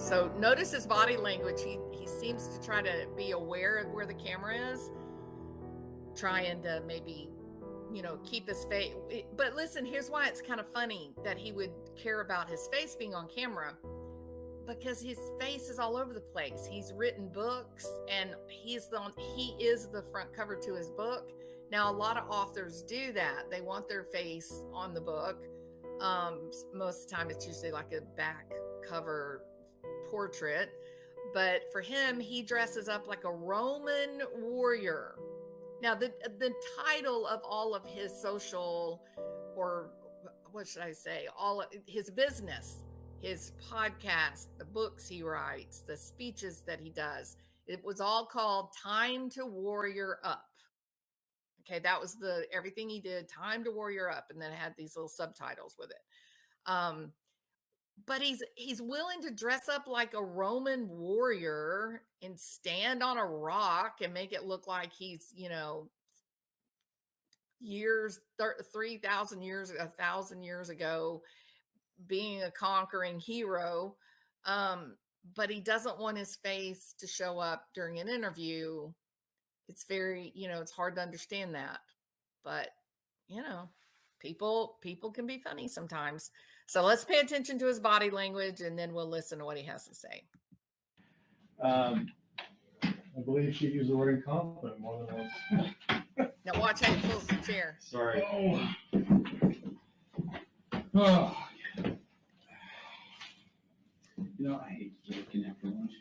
So notice his body language. He seems to try to be aware of where the camera is, trying to maybe, keep his face. But listen, here's why it's kind of funny that he would care about his face being on camera, because his face is all over the place. He's written books, and he is the front cover to his book. Now, a lot of authors do that. They want their face on the book. Most of the time, it's usually like a back cover portrait. But for him, he dresses up like a Roman warrior. Now, the title of all of his social, or what should I say, all of his business, his podcast, the books he writes, the speeches that he does, it was all called Time to Warrior Up. Okay, that was everything he did, Time to Warrior Up, and then it had these little subtitles with it. But he's willing to dress up like a Roman warrior and stand on a rock and make it look like he's, years, 3,000 years, 1,000 years ago, being a conquering hero. But he doesn't want his face to show up during an interview. It's very, it's hard to understand that. But, people can be funny sometimes. So let's pay attention to his body language, and then we'll listen to what he has to say. I believe she used the word incompetent more than once. Now watch how he pulls the chair. Sorry. Oh. I hate looking after lunch.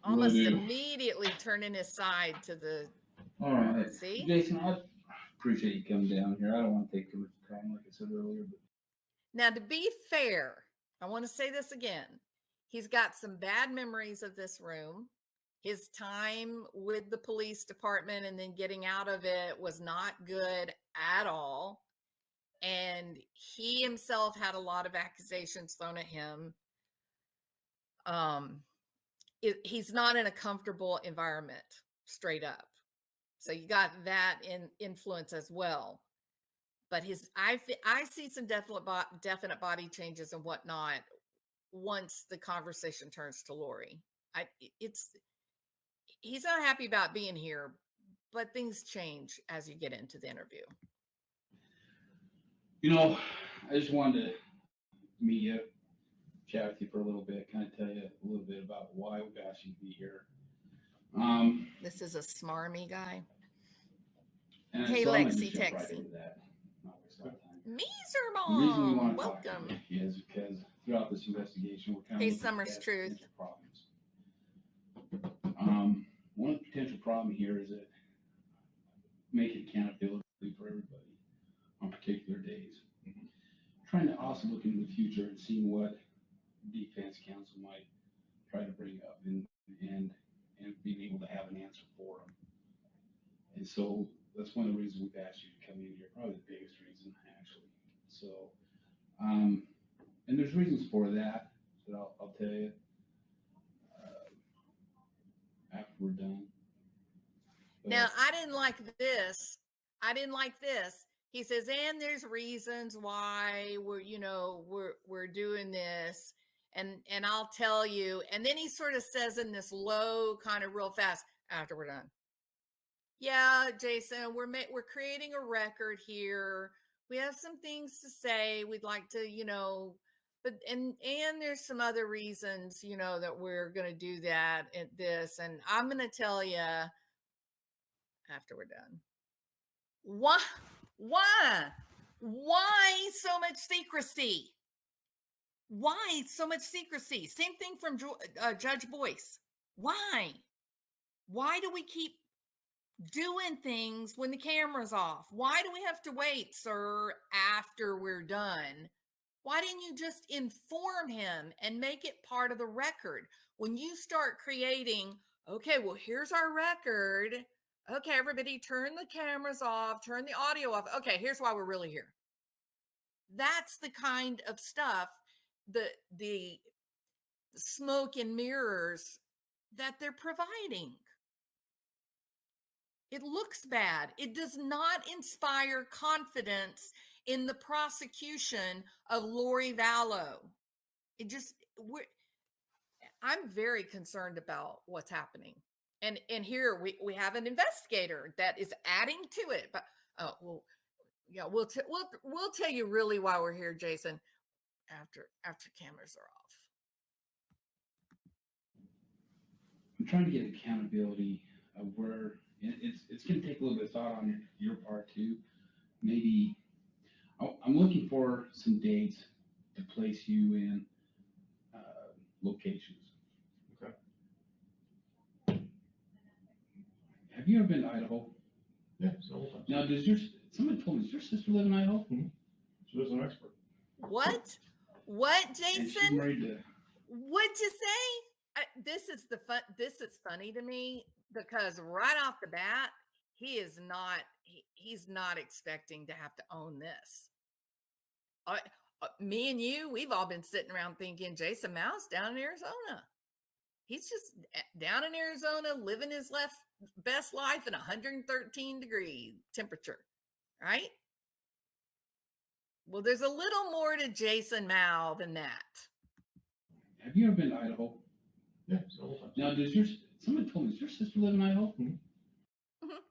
Almost immediately turning his side to the. All right. See? Jason, I appreciate you coming down here. I don't want to take too much time, like I said earlier. But now, to be fair, I want to say this again. He's got some bad memories of this room. His time with the police department and then getting out of it was not good at all. And he himself had a lot of accusations thrown at him. He's not in a comfortable environment, straight up. So you got that influence as well. But I see some definite body changes and whatnot once the conversation turns to Lori. He's not happy about being here, but things change as you get into the interview. I just wanted to meet you, chat with you for a little bit, kind of tell you a little bit about why we've asked you to be here. This is a smarmy guy. And hey, so Lexi, Texi. Meeser Mom, welcome. Is because throughout this investigation, we're kind of hey, Summer's Truth. Problems. One of the potential problem here is that making accountability for everybody on particular days. Mm-hmm. Trying to also look into the future and seeing what defense counsel might try to bring up and being able to have an answer for them. And so that's one of the reasons we've asked you to come in here, probably the biggest reason, actually. So, and there's reasons for that I'll tell you after we're done. But now, I didn't like this. He says, and there's reasons why we're doing this. And I'll tell you. And then he sort of says in this low, kind of real fast, after we're done. Yeah, Jason, we're creating a record here. We have some things to say. We'd like to, but and there's some other reasons, that we're going to do that and this. And I'm going to tell you after we're done. Why so much secrecy? Why so much secrecy? Same thing from Judge Boyce. Why do we keep doing things when the camera's off? Why do we have to wait, sir, after we're done? Why didn't you just inform him and make it part of the record? When you start creating, okay, well, here's our record. Okay, everybody turn the cameras off, turn the audio off. Okay, here's why we're really here. That's the kind of stuff, the smoke and mirrors that they're providing. It looks bad. It does not inspire confidence in the prosecution of Lori Vallow. I'm very concerned about what's happening. And here we have an investigator that is adding to it. But well, yeah, we'll tell you really why we're here, Jason, after cameras are off. I'm trying to get accountability of where, and it's going to take a little bit of thought on your part too. Maybe I'm looking for some dates to place you in locations. Okay. Have you ever been to Idaho? Yeah, several times. Now, somebody told me, does your sister live in Idaho? She was an expert. What And she's Jason? married to, What'd you say? This is this is funny to me because right off the bat, he's not expecting to have to own this. I, Me and you, we've all been sitting around thinking Jason Mouse down in Arizona. He's just down in Arizona living his best life in 113-degree temperature, right? Well, there's a little more to Jason Mao than that. have you ever been to Idaho? Yeah, several times. Now, somebody told me, does your sister live in Idaho? Mhm. Mhm.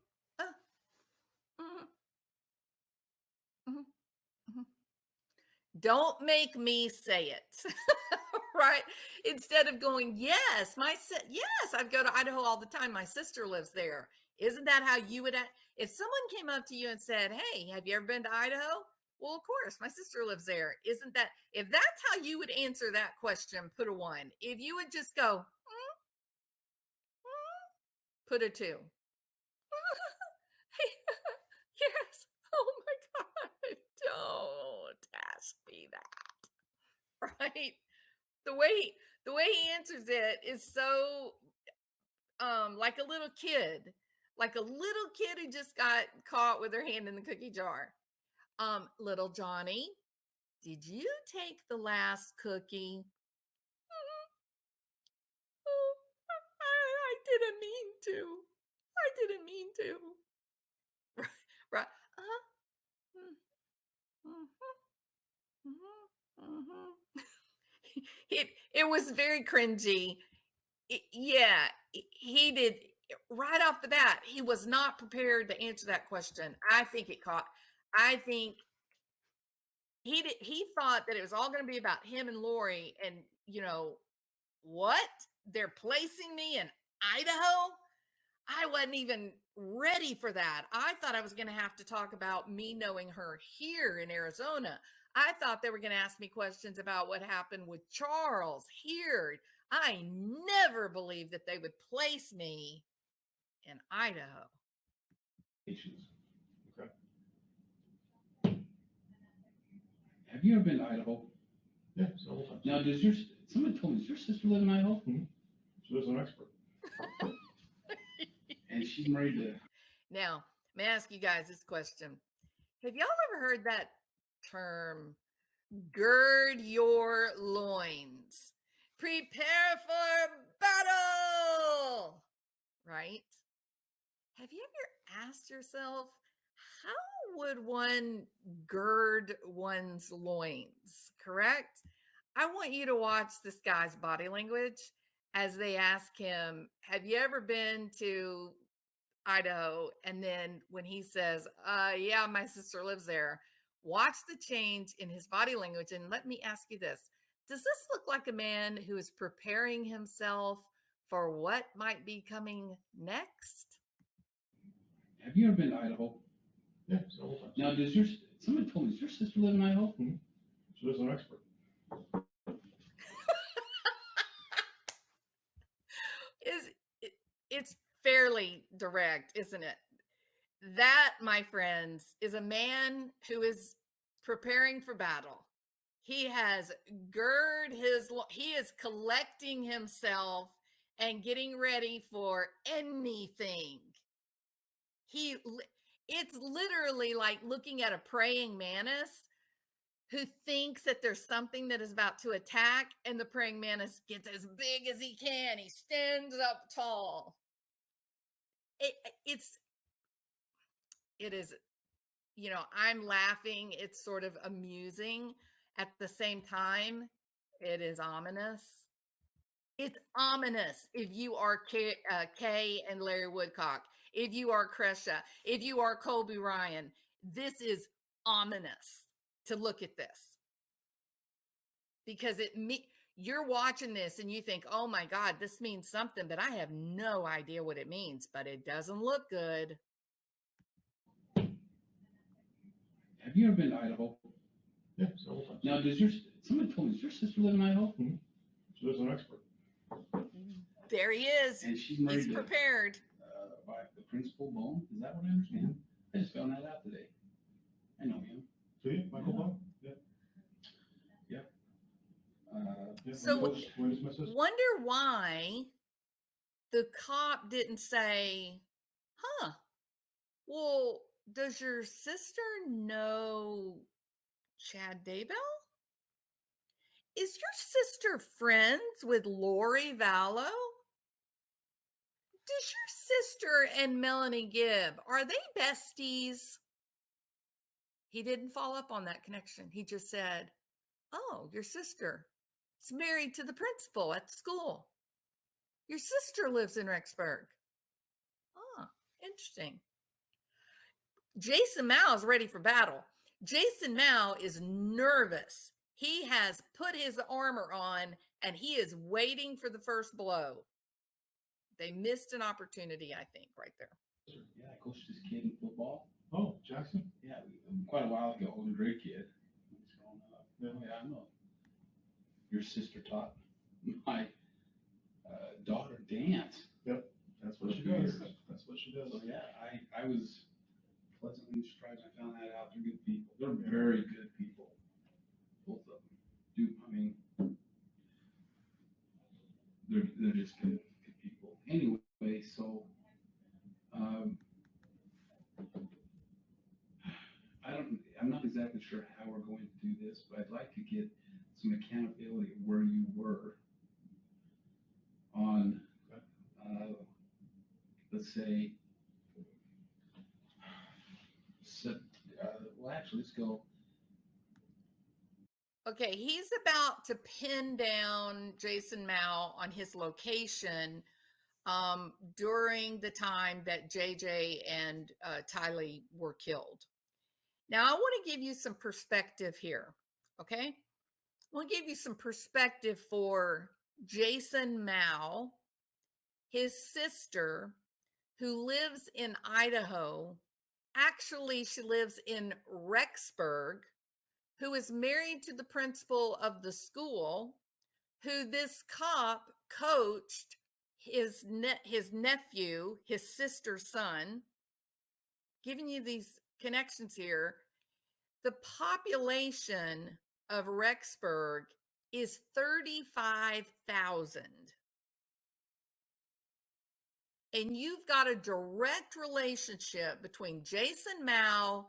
Mhm. Mhm. Don't make me say it. Right? Instead of going, yes, yes, I go to Idaho all the time. My sister lives there. Isn't that how you would if someone came up to you and said, "Hey, have you ever been to Idaho?" Well, of course, my sister lives there. Isn't that if that's how you would answer that question, put a 1. If you would just go, put a 2. Yes. Oh my God. Don't ask me that. Right? The way he answers it is so like a little kid. Like a little kid who just got caught with their hand in the cookie jar. Little Johnny, did you take the last cookie? Oh, I didn't mean to. I didn't mean to. Right. Uh-huh. Mm-hmm. Mm-hmm. It was very cringy. Yeah, he did right off the bat. He was not prepared to answer that question. I think he thought that it was all going to be about him and Lori, and what? They're placing me in Idaho? I wasn't even ready for that. I thought I was going to have to talk about me knowing her here in Arizona. I thought they were going to ask me questions about what happened with Charles here. I never believed that they would place me in Idaho. Okay. Have you ever been to Idaho? Yeah, several times. Now, somebody told me, does your sister live in Idaho? She was an expert. And she's married to, Now, may I ask you guys this question? Have y'all ever heard that term, gird your loins, prepare for battle? Right? Have you ever asked yourself, how would one gird one's loins? Correct? I want you to watch this guy's body language as they ask him, have you ever been to Idaho? And then when he says, yeah, my sister lives there, watch the change in his body language. And let me ask you this. Does this look like a man who is preparing himself for what might be coming next? have you ever been to Idaho? Yeah, several times. Now, somebody told me, does your sister live in Idaho? She was an expert. It's fairly direct, isn't it? That, my friends, is a man who is preparing for battle. He has he is collecting himself and getting ready for anything. It's literally like looking at a praying mantis who thinks that there's something that is about to attack, and the praying mantis gets as big as he can. He stands up tall. It is, I'm laughing. It's sort of amusing at the same time. It is ominous. It's ominous if you are Kay and Larry Woodcock, if you are Kresha, if you are Colby Ryan. This is ominous to look at this because you're watching this and you think, oh my God, this means something, but I have no idea what it means, but it doesn't look good. Have you ever been to Idaho? Yeah, several times. Now, somebody told me, does your sister live in Idaho? She lives in Expert. There he is. And she's married He's to, prepared. by the principal Bone. Is that what I understand? I just found that out today. I know him. Do you, Michael Bone? Yeah. Yeah, So where's my sister? wonder why the cop didn't say, huh, well, does your sister know Chad Daybell? Is your sister friends with Lori Vallow? Does your sister and Melanie Gibb, are they besties? He didn't follow up on that connection. He just said, oh, your sister is married to the principal at school. Your sister lives in Rexburg. Oh, interesting. Jason Mao is ready for battle. Jason Mao is nervous. He has put his armor on and he is waiting for the first blow. They missed an opportunity, I think, right there. Yeah, I coached this kid in football. Oh, Jackson? Yeah, quite a while ago. He was a great kid. He was growing up. Yeah. I know. Your sister taught my daughter dance. Yep, that's what For a she few does. years. That's what she does. So yeah, I was pleasantly surprised when I found that out. They're good people. They're very good people. Both of them. I mean, they're just good people. Anyway, so I'm not exactly sure how we're going to do this, but I'd like to get some accountability of where you were on, let's say, well, actually, let's go. Okay, he's about to pin down Jason Mao on his location during the time that JJ and Tylee were killed. Now, I want to give you some perspective here, okay? I want to give you some perspective for Jason Mao, his sister, who lives in Idaho. Actually, she lives in Rexburg, who is married to the principal of the school, who this cop coached his nephew, his sister's son. Giving you these connections here. The population of Rexburg is 35,000. And you've got a direct relationship between Jason Mao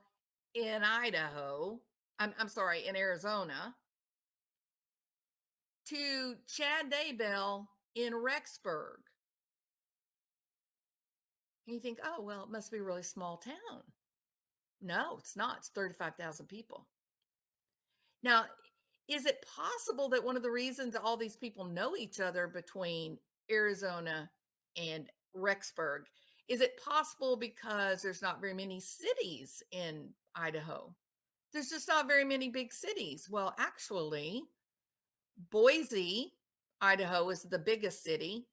in Idaho, I'm sorry, in Arizona, to Chad Daybell in Rexburg. And you think, oh, well, it must be a really small town. No, it's not. It's 35,000 people. Now, is it possible that one of the reasons all these people know each other between Arizona and Rexburg, is it possible because there's not very many cities in Idaho? There's just not very many big cities. Well, actually, Boise, Idaho is the biggest city.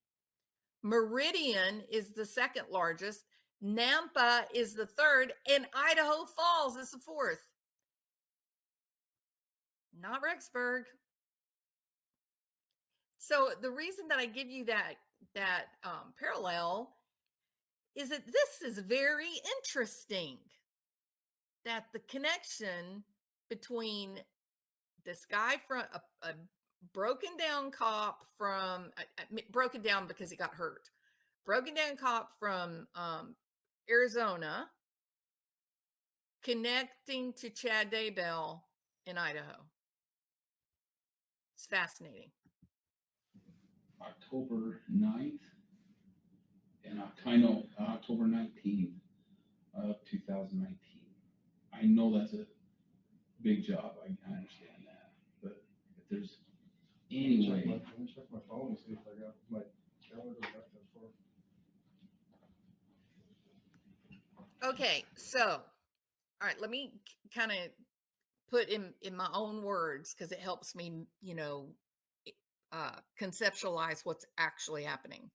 Meridian is the second largest. Nampa is the third, and Idaho Falls is the fourth. Not Rexburg. So the reason that I give you that parallel is that this is very interesting. That the connection between this guy from a broken down cop from broken down because he got hurt, broken down cop from Arizona, connecting to Chad Daybell in Idaho. It's fascinating. October 9th and October 19th of 2019. I know that's a big job. I understand that. But if there's Anyway, Let me check my phone and see if I got my calendar back that far. Okay, so all right, let me kind of put in my own words because it helps me, conceptualize what's actually happening.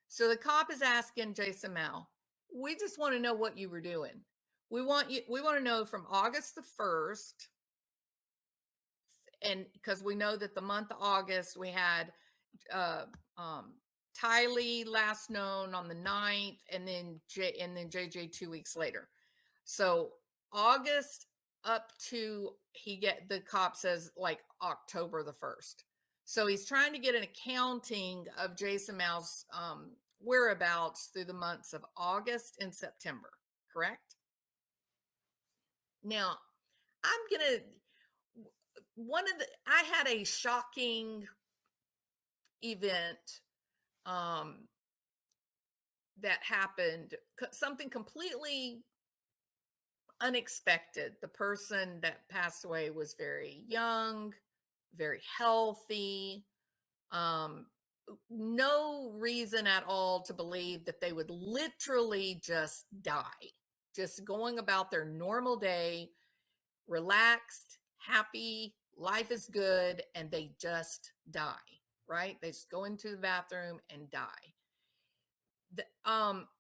So the cop is asking Jason Mal, we just want to know what you were doing. We want to know from August the 1st, and because we know that the month of August we had uh Tylee last known on the 9th, and then JJ 2 weeks later. So August up to the cop says like October the 1st. So he's trying to get an accounting of Jason Mal's whereabouts through the months of August and September, correct? Now, I'm gonna I had a shocking event um that happened, something completely unexpected. The person that passed away was very young, very healthy. Um, no reason at all to believe that they would literally just die, just going about their normal day, relaxed, happy, life is good, and they just die, right? They just go into the bathroom and die.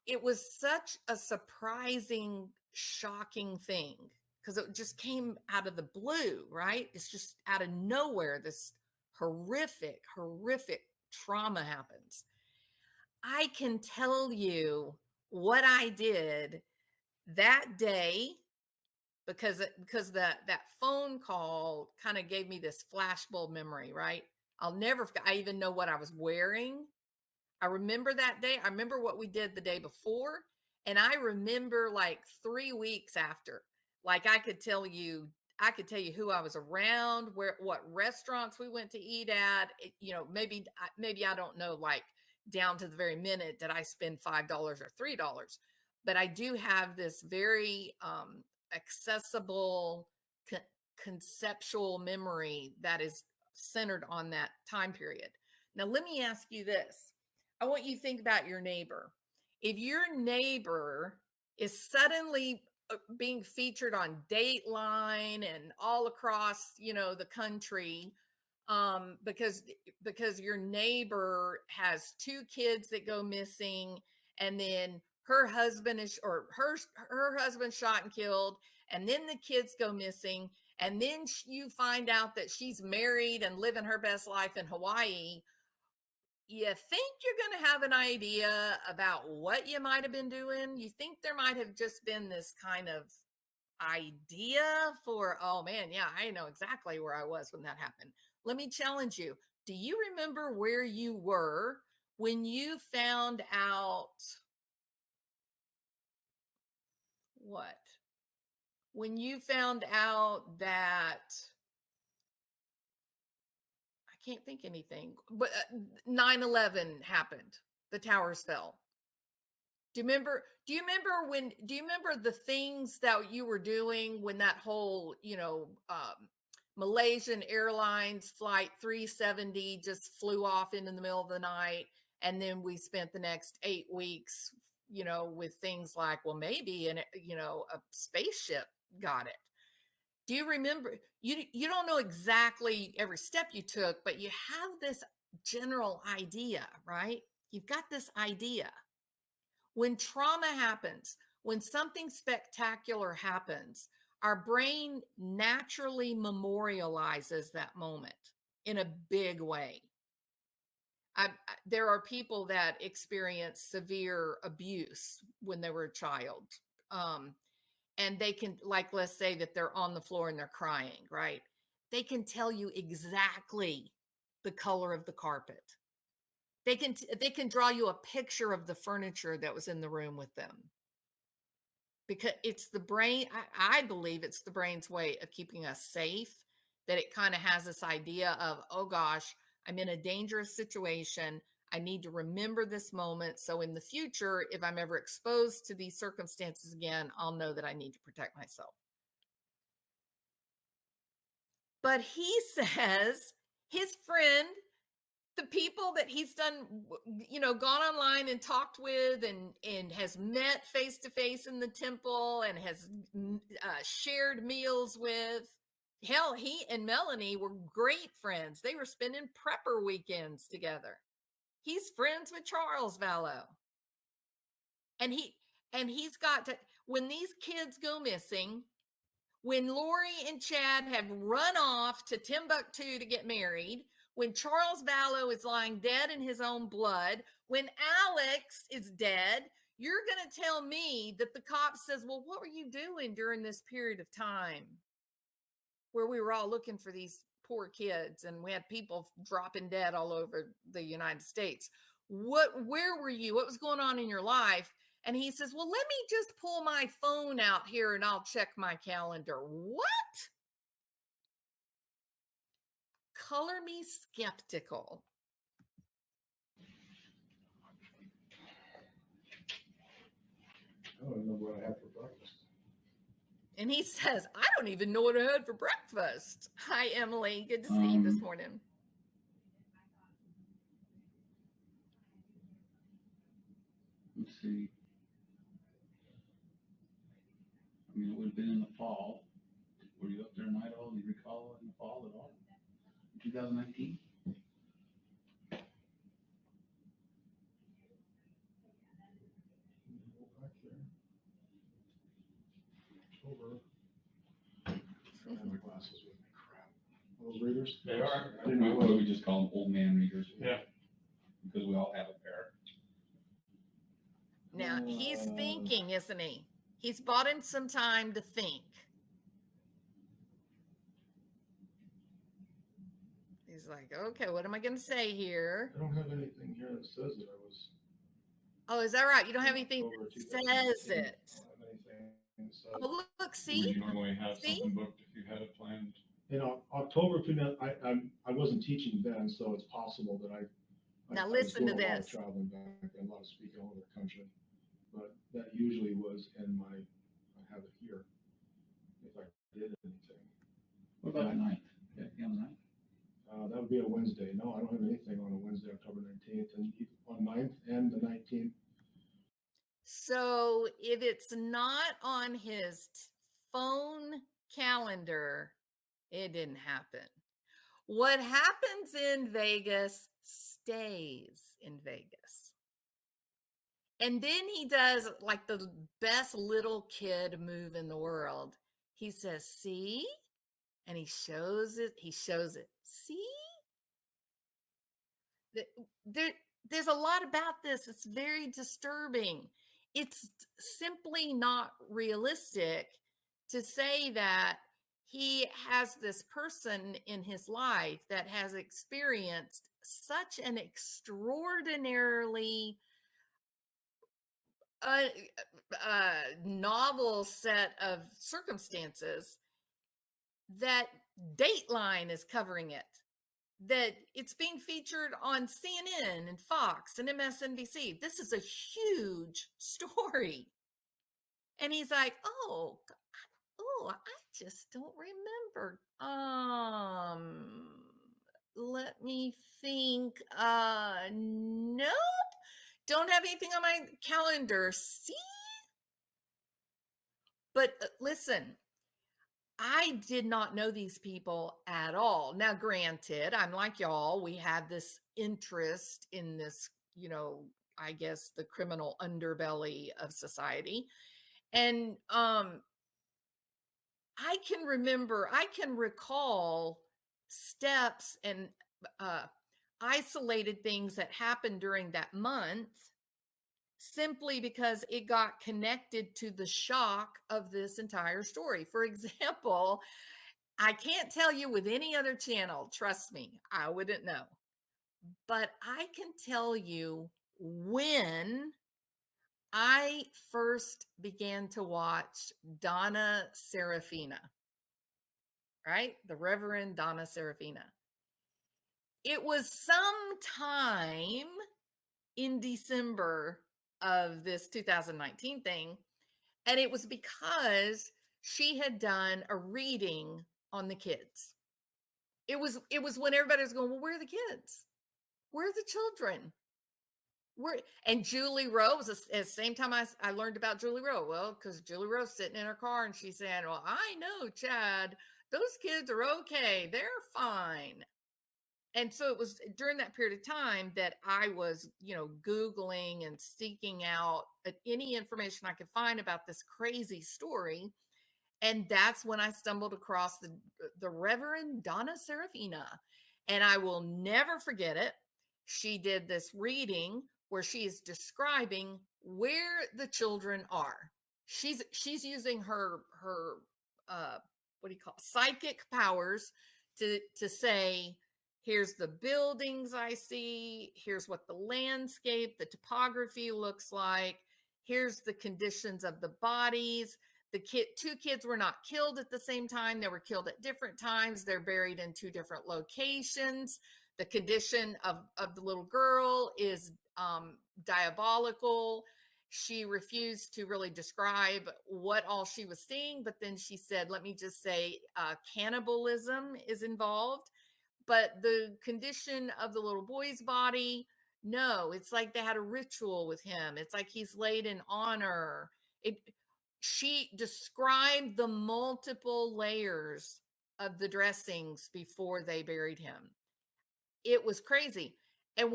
It was such a surprising, shocking thing because it just came out of the blue, right? It's just out of nowhere. This horrific, horrific trauma happens. I can tell you what I did that day because that phone call kind of gave me this flashbulb memory, right? I'll never forget. I even know what I was wearing. I remember that day. I remember what we did the day before. And I remember like 3 weeks after, like I could tell you who I was around, what restaurants we went to eat at. Maybe I don't know, like down to the very minute did I spend $5 or $3, but I do have this very accessible, conceptual memory that is centered on that time period. Now, let me ask you this. I want you to think about your neighbor. If your neighbor is suddenly being featured on Dateline and all across, the country, because your neighbor has two kids that go missing, and then her husband her husband shot and killed, and then the kids go missing, and then you find out that she's married and living her best life in Hawaii. You think you're going to have an idea about what you might have been doing? You think there might have just been this kind of idea for, oh man, yeah, I know exactly where I was when that happened. Let me challenge you. Do you remember where you were when you found out what? When you found out that, I can't think anything, but 9/11 happened. The towers fell. Do you remember the things that you were doing when that whole, Malaysian Airlines flight 370 just flew off into the middle of the night, and then we spent the next 8 weeks, with things like, well, maybe a spaceship got it. Do you remember? You don't know exactly every step you took, but you have this general idea, right? You've got this idea. When trauma happens, when something spectacular happens, our brain naturally memorializes that moment in a big way. There are people that experience severe abuse when they were a child. And they can, like, let's say that they're on the floor and they're crying, right? They can tell you exactly the color of the carpet. They can draw you a picture of the furniture that was in the room with them, because it's the brain. I believe it's the brain's way of keeping us safe, that it kind of has this idea of, oh gosh, I'm in a dangerous situation. I need to remember this moment. So in the future, if I'm ever exposed to these circumstances again, I'll know that I need to protect myself. But he says his friend, the people that he's done, gone online and talked with and has met face to face in the temple and has shared meals with. Hell, he and Melanie were great friends. They were spending prepper weekends together. He's friends with Charles Vallow. And he's got to, when these kids go missing, when Lori and Chad have run off to Timbuktu to get married, when Charles Vallow is lying dead in his own blood, when Alex is dead, you're going to tell me that the cop says, well, what were you doing during this period of time where we were all looking for these poor kids and we had people dropping dead all over the United States? Where were you? What was going on in your life? And he says, well, let me just pull my phone out here and I'll check my calendar. What? Color me skeptical. I don't remember what I had for breakfast. And he says, I don't even know what I had for breakfast. Hi, Emily. Good to see you this morning. Let's see. I mean, it would have been in the fall. Were you up there in Idaho? Do you recall in the fall at all? 2019? Back there. October. I don't have my glasses with me. Crap. Are those readers? They are. I didn't know what. We just call them old man readers. Yeah. Because we all have a pair. Now, he's thinking, isn't he? He's bought him some time to think. He's like, okay, what am I going to say here? I don't have anything here that says that I was. Oh, is that right? You don't have anything October that 2019. says it. I don't have anything that says. Oh, look, Would see? you normally have See? something booked if you had it planned? You know, October 2000, I wasn't teaching then, so it's possible that I Now was listen to doing a lot of this. traveling back then, a lot of speaking all over the country. But that usually was in my, I have it here, if I did anything. What about the 9th? Yeah, on the 9th? That would be a Wednesday. No, I don't have anything on a Wednesday, October 19th, and on 9th and the 19th. So if it's not on his phone calendar, it didn't happen. What happens in Vegas stays in Vegas. And then he does like the best little kid move in the world. He says, see? And he shows it. See? There's a lot about this. It's very disturbing. It's simply not realistic to say that he has this person in his life that has experienced such an extraordinarily novel set of circumstances that Dateline is covering it, that it's being featured on CNN and Fox and MSNBC. This is a huge story. And he's like, oh, I just don't remember. Let me think. Nope. Don't have anything on my calendar. See? But listen, I did not know these people at all. Now, granted, I'm like y'all, we have this interest in this, I guess the criminal underbelly of society. And I can recall steps and isolated things that happened during that month simply because it got connected to the shock of this entire story. For example, I can't tell you with any other channel, trust me, I wouldn't know. But I can tell you when I first began to watch Donna Serafina, right? The Reverend Donna Serafina. It was sometime in December of this 2019 thing. And it was because she had done a reading on the kids. it was when everybody was going, well, where are the kids? Where are the children? And Julie Rowe was the same time I learned about Julie Rowe. Well, because Julie Rowe's sitting in her car and she's saying, well, I know, Chad, those kids are okay. They're fine. And so it was during that period of time that I was, Googling and seeking out any information I could find about this crazy story. And that's when I stumbled across the Reverend Donna Serafina. And I will never forget it. She did this reading where she is describing where the children are. She's using her what do you call it? Psychic powers to say, here's the buildings I see, here's what the landscape, the topography looks like, here's the conditions of the bodies. Two kids were not killed at the same time. They were killed at different times. They're buried in two different locations. The condition of the little girl is diabolical. She refused to really describe what all she was seeing, but then she said, let me just say, cannibalism is involved. But the condition of the little boy's body, no, it's like they had a ritual with him. It's like he's laid in honor. She described the multiple layers of the dressings before they buried him. It was crazy. And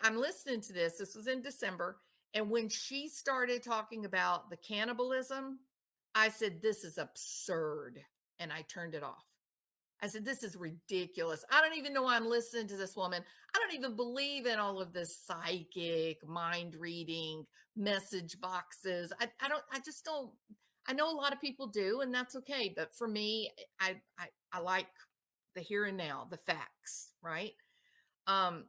I'm listening to this was in December. And when she started talking about the cannibalism, I said, this is absurd. And I turned it off. I said, this is ridiculous. I don't even know why I'm listening to this woman. I don't even believe in all of this psychic, mind reading, message boxes. I just don't. I know a lot of people do, and that's okay. But for me, I like the here and now, the facts, right? And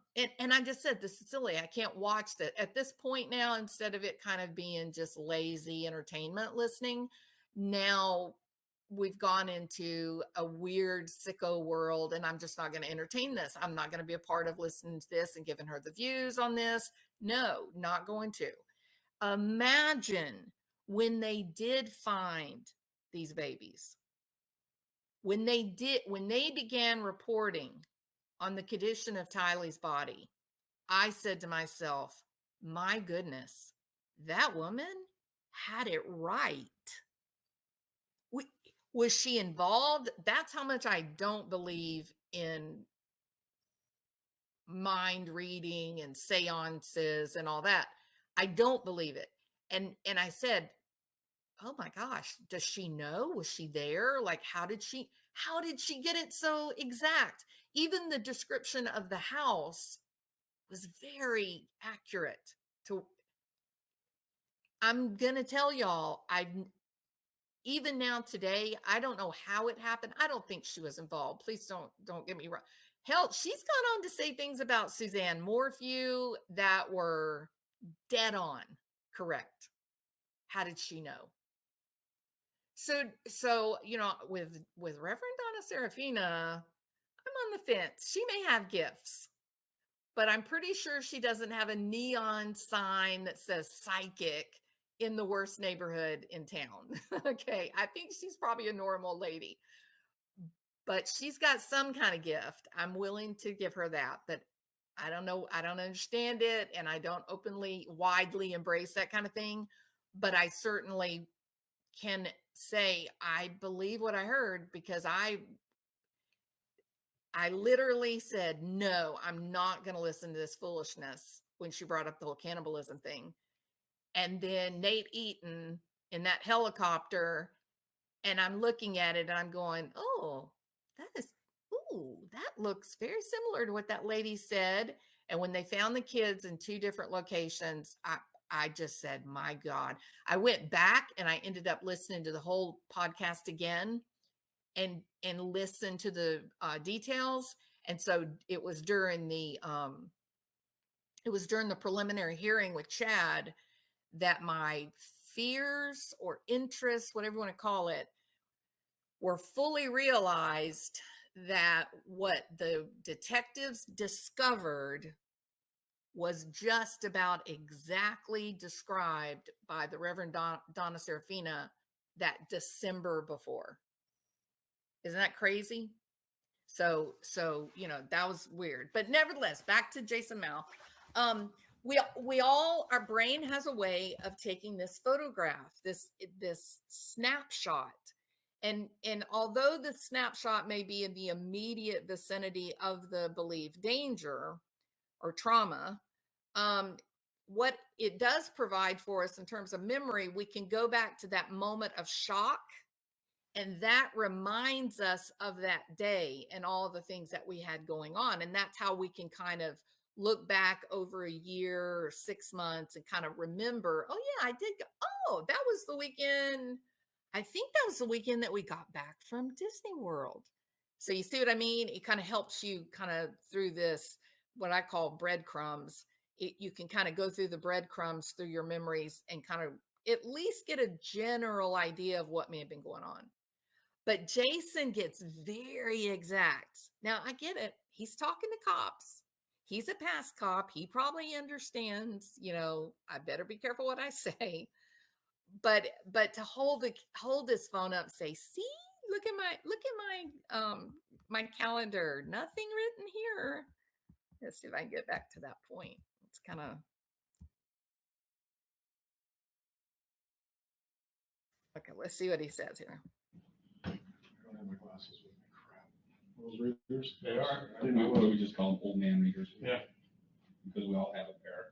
I just said, this is silly. I can't watch that at this point now. Instead of it kind of being just lazy entertainment listening, now we've gone into a weird sicko world, and I'm just not going to entertain this. I'm not going to be a part of listening to this and giving her the views on this. No, not going to. Imagine when they did find these babies, when they began reporting on the condition of Tylee's body, I said to myself, my goodness, that woman had it right. Was she involved? That's how much I don't believe in mind reading and seances and all that. I don't believe it. And I said, oh my gosh, does she know? Was she there? Like, how did she get it so exact? Even the description of the house was very accurate to, I'm going to tell y'all, even now today, I don't know how it happened. I don't think she was involved. Please don't get me wrong. Hell, she's gone on to say things about Suzanne Morphew that were dead on correct. How did she know? So with Reverend Donna Serafina, I'm on the fence. She may have gifts, but I'm pretty sure she doesn't have a neon sign that says psychic in the worst neighborhood in town. Okay, I think she's probably a normal lady, but she's got some kind of gift. I'm willing to give her that, but I don't know. I don't understand it, and I don't widely embrace that kind of thing, but I certainly can say I believe what I heard, because I literally said, no, I'm not going to listen to this foolishness when she brought up the whole cannibalism thing. And then Nate Eaton in that helicopter, and I'm looking at it and I'm going, oh, that looks very similar to what that lady said. And when they found the kids in two different locations, I just said, my God. I went back and I ended up listening to the whole podcast again and listened to the details. And so it was during the preliminary hearing with Chad that my fears or interests, whatever you want to call it, were fully realized, that what the detectives discovered was just about exactly described by the Reverend Donna Serafina that December before. Isn't that crazy? So that was weird. But nevertheless, back to Jason Mao. We all, our brain has a way of taking this photograph, this snapshot. And although the snapshot may be in the immediate vicinity of the believed danger or trauma, what it does provide for us in terms of memory, we can go back to that moment of shock, and that reminds us of that day and all the things that we had going on. And that's how we can kind of look back over a year or 6 months and kind of remember, oh yeah, I did go, oh, that was the weekend. I think that was the weekend that we got back from Disney World. So you see what I mean? It kind of helps you kind of through this, what I call breadcrumbs. You can kind of go through the breadcrumbs through your memories and kind of at least get a general idea of what may have been going on. But Jason gets very exact. Now, I get it. He's talking to cops. He's a past cop. He probably understands, I better be careful what I say. But to hold his phone up, say, see, look at my calendar. Nothing written here. Let's see if I can get back to that point. It's kind of okay. Let's see what he says here. I don't have my glasses with me. Crap. Those readers? They are. I didn't know What we just call them old man readers. Yeah. Because we all have a pair.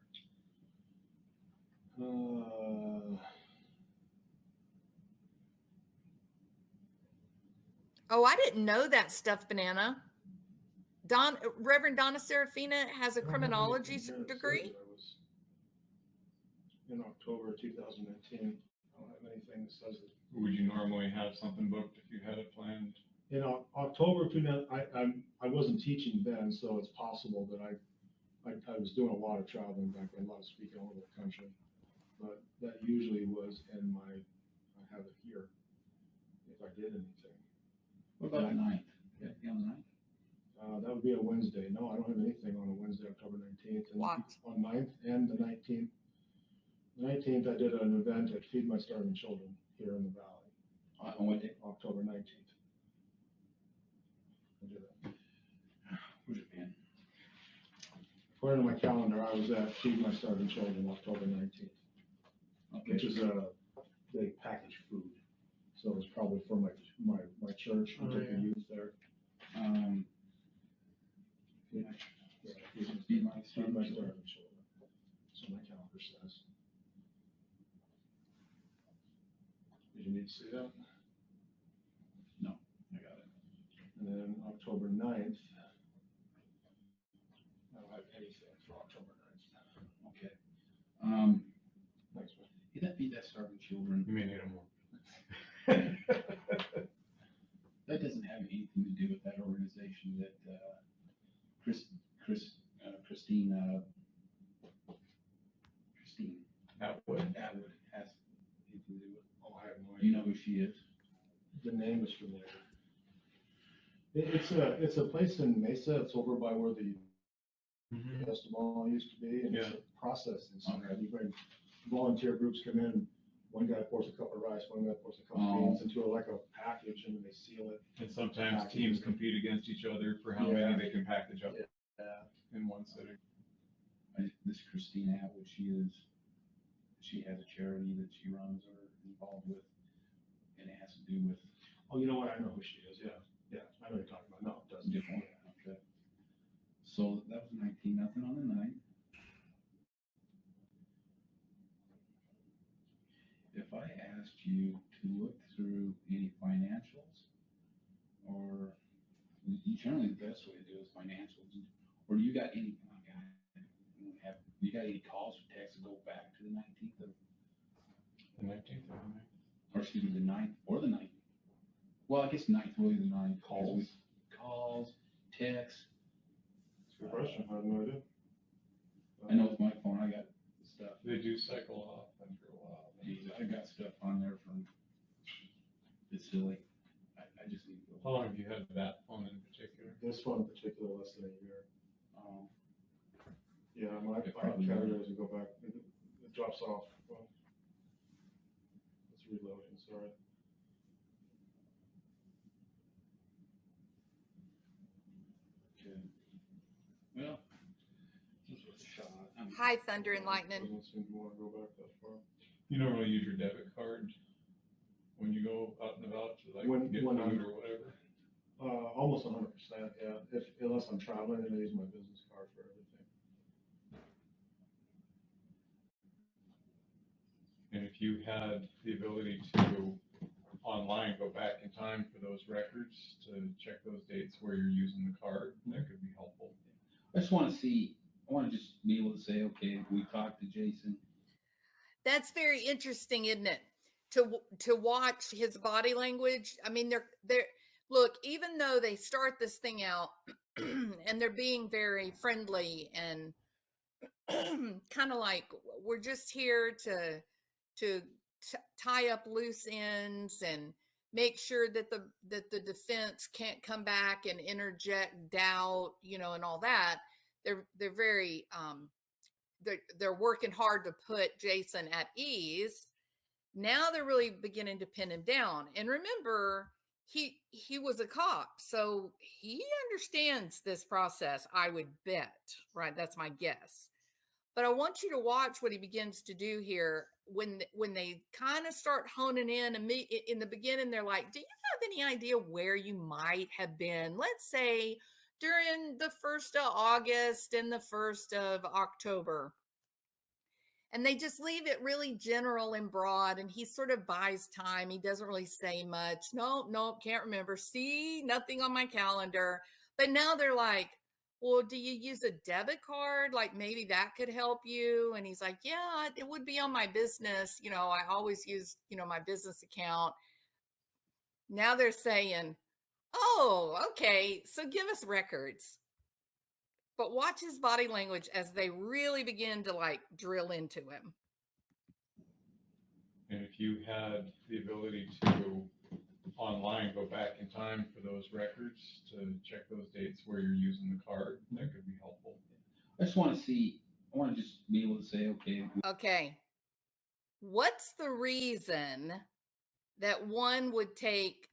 Oh, I didn't know that stuff, Banana. Reverend Donna Serafina has a criminology degree. I was in October 2019. I don't have anything that says it. Would you normally have something booked if you had it planned? October 2000, I wasn't teaching then, so it's possible that I was doing a lot of traveling back then, a lot of speaking all over the country. But that usually was I have it here, if I did anything. What about the 9th? Yeah, on the 9th? That would be a Wednesday. No, I don't have anything on a Wednesday, October 19th. And What? on 9th and the 19th. The 19th, I did an event at Feed My Starving Children here in the Valley. On what day? October 19th. I did that. Where's your pen? According to my calendar, I was at Feed My Starving Children October 19th, Okay. which is they package food. So it was probably for my church. I took the youth there. Yeah, Feed My Feed My Starving Starving Children. So my calendar says. Did you need to see that? No, I got it. And then October 9th, I don't have anything for October 9th. Okay. Thanks, man. Feed That Starving Children. You may need them more. That doesn't have anything to do with that organization that Christine Atwood. Atwood has anything to do with. Oh, I have no You idea. know who she is? The name is familiar. It's a place in Mesa. It's over by where the festival used to be, and it's a processing center. Okay. You bring volunteer groups come in. One guy pours a cup of rice, one guy pours a cup of beans into a package, and then they seal it. And sometimes teams compete against each other for how many they can package up in one sitting. This Christine Atwood, she has a charity that she runs or involved with, and it has to do with. Oh, you know what? I know who she is. Yeah, I know what you're talking about. No, it doesn't. Different. Okay. So that was 19, nothing on the 9th. If I asked you to look through any financials, or generally the best way to do is financials, or do you got any, you got any calls or texts that go back to the 19th of? The 19th of May. Or excuse me, the 9th or the 9th? Well, I guess 9th, really the 9th. Calls, texts. That's a good question. I have no idea. I know with my phone, I got stuff. They do cycle off after a while. I got stuff on there from, it's silly. I just need to go. How long have you had that phone in particular? This one in particular, less than a year. Yeah, my It probably calendar doesn't go back. It drops off. Well, it's reloading. Sorry. Hi, Thunder and Lightning. Doesn't seem to want to go back that far. You normally use your debit card when you go out and about to like When- get when food I'm- or whatever. Almost 100%, yeah. Unless I'm traveling, then I use my business card for everything. And if you had the ability to online go back in time for those records to check those dates where you're using the card, that could be helpful. I just want to see, I want to just be able to say, okay, we talked to Jason. That's very interesting, isn't it? To watch his body language. I mean, they're look, even though they start this thing out and they're being very friendly and kind of like we're just here to tie up loose ends and make sure that the defense can't come back and interject doubt, and all that. They're very they're working hard to put Jason at ease. Now they're really beginning to pin him down. And remember, he was a cop, so he understands this process, I would bet, right? That's my guess. But I want you to watch what he begins to do here when they kind of start honing in. And in the beginning, they're like, "Do you have any idea where you might have been? Let's say during the 1st of August and the 1st of October." And they just leave it really general and broad. And he sort of buys time. He doesn't really say much. No, can't remember. See, nothing on my calendar. But now they're like, well, do you use a debit card? Like maybe that could help you. And he's like, yeah, it would be on my business. I always use, my business account. Now they're saying, oh, okay. So give us records. But watch his body language as they really begin to like drill into him. And if you had the ability to online go back in time for those records to check those dates where you're using the card, that could be helpful. I just want to see, I want to just be able to say, okay. Okay. What's the reason that one would take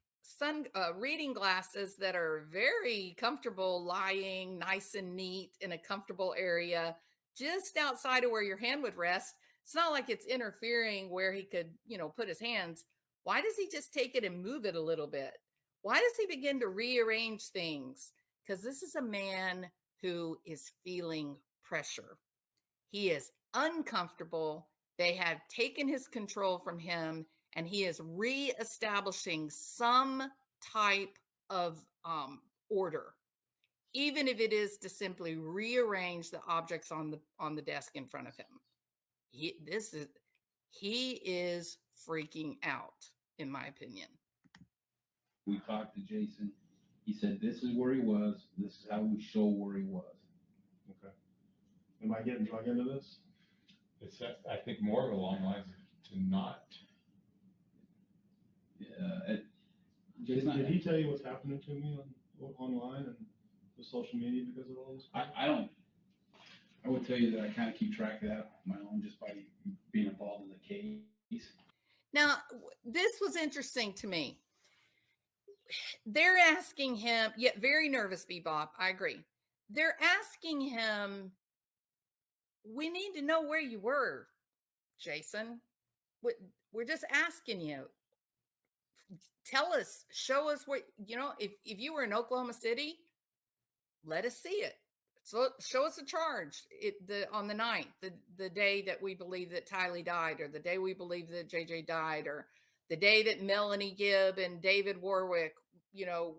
reading glasses that are very comfortable lying nice and neat in a comfortable area just outside of where your hand would rest? It's not like it's interfering where he could, put his hands. Why does he just take it and move it a little bit? Why does he begin to rearrange things? Because this is a man who is feeling pressure. He is uncomfortable. They have taken his control from him, and he is reestablishing some type of order, even if it is to simply rearrange the objects on the desk in front of him. He is freaking out, in my opinion. We talked to Jason. He said, this is where he was. This is how we show where he was. Okay. Am I getting drug into this? It's, I think, more along the lines of to not. Yeah. Did he tell you what's happening to me online and the social media because of all this? I don't, I would tell you that I kind of keep track of that on my own just by being involved in the case. Now, this was interesting to me. They're asking him, yet very nervous, Bebop, I agree. They're asking him, we need to know where you were, Jason. We're just asking you. Tell us, show us what, if you were in Oklahoma City, let us see it. So show us a charge on the 9th, the day that we believe that Tylee died, or the day we believe that JJ died, or the day that Melanie Gibb and David Warwick,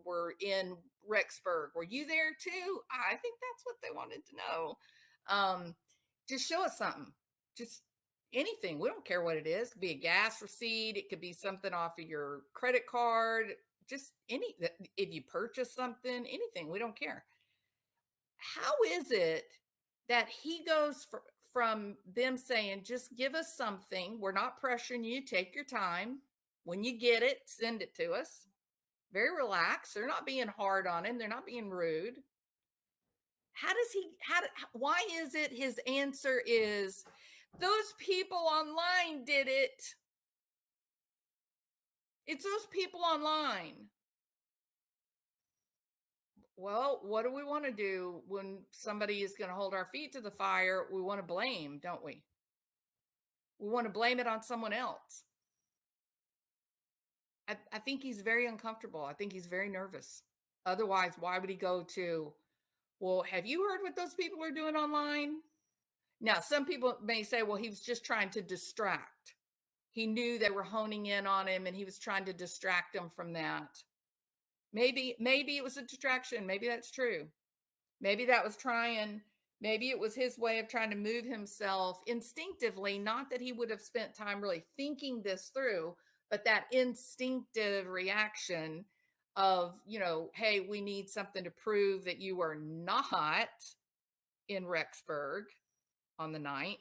were in Rexburg. Were you there too? I think that's what they wanted to know. Just show us something. Just anything. We don't care what it is. It could be a gas receipt. It could be something off of your credit card. Just if you purchase something, anything. We don't care. How is it that he goes from them saying, just give us something. We're not pressuring you. Take your time. When you get it, send it to us. Very relaxed. They're not being hard on him. They're not being rude. Why is it his answer is, those people online did it? It's those people online. Well, what do we want to do when somebody is going to hold our feet to the fire? We want to blame, don't we? We want to blame it on someone else. I think he's very uncomfortable. I think he's very nervous. Otherwise, why would he go to, well, have you heard what those people are doing online? Now, some people may say, well, he was just trying to distract. He knew they were honing in on him and he was trying to distract them from that. Maybe it was a distraction. Maybe that's true. Maybe that was maybe it was his way of trying to move himself instinctively, not that he would have spent time really thinking this through, but that instinctive reaction of, hey, we need something to prove that you are not in Rexburg on the 9th.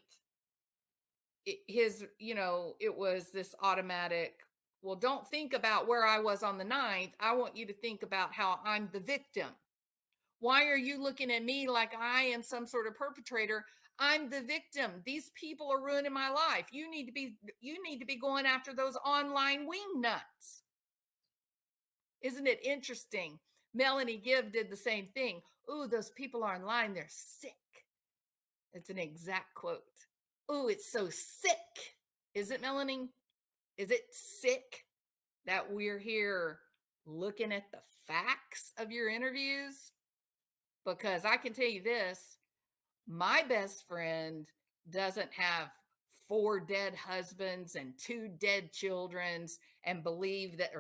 It was this automatic, well, don't think about where I was on the 9th. I want you to think about how I'm the victim. Why are you looking at me like I am some sort of perpetrator? I'm the victim. These people are ruining my life. You need to be going after those online wing nuts. Isn't it interesting? Melanie Gibb did the same thing. Ooh, those people online, they're sick. It's an exact quote. Ooh, it's so sick. Is it, Melanie? Is it sick that we're here looking at the facts of your interviews? Because I can tell you this, my best friend doesn't have 4 dead husbands and 2 dead children and believes that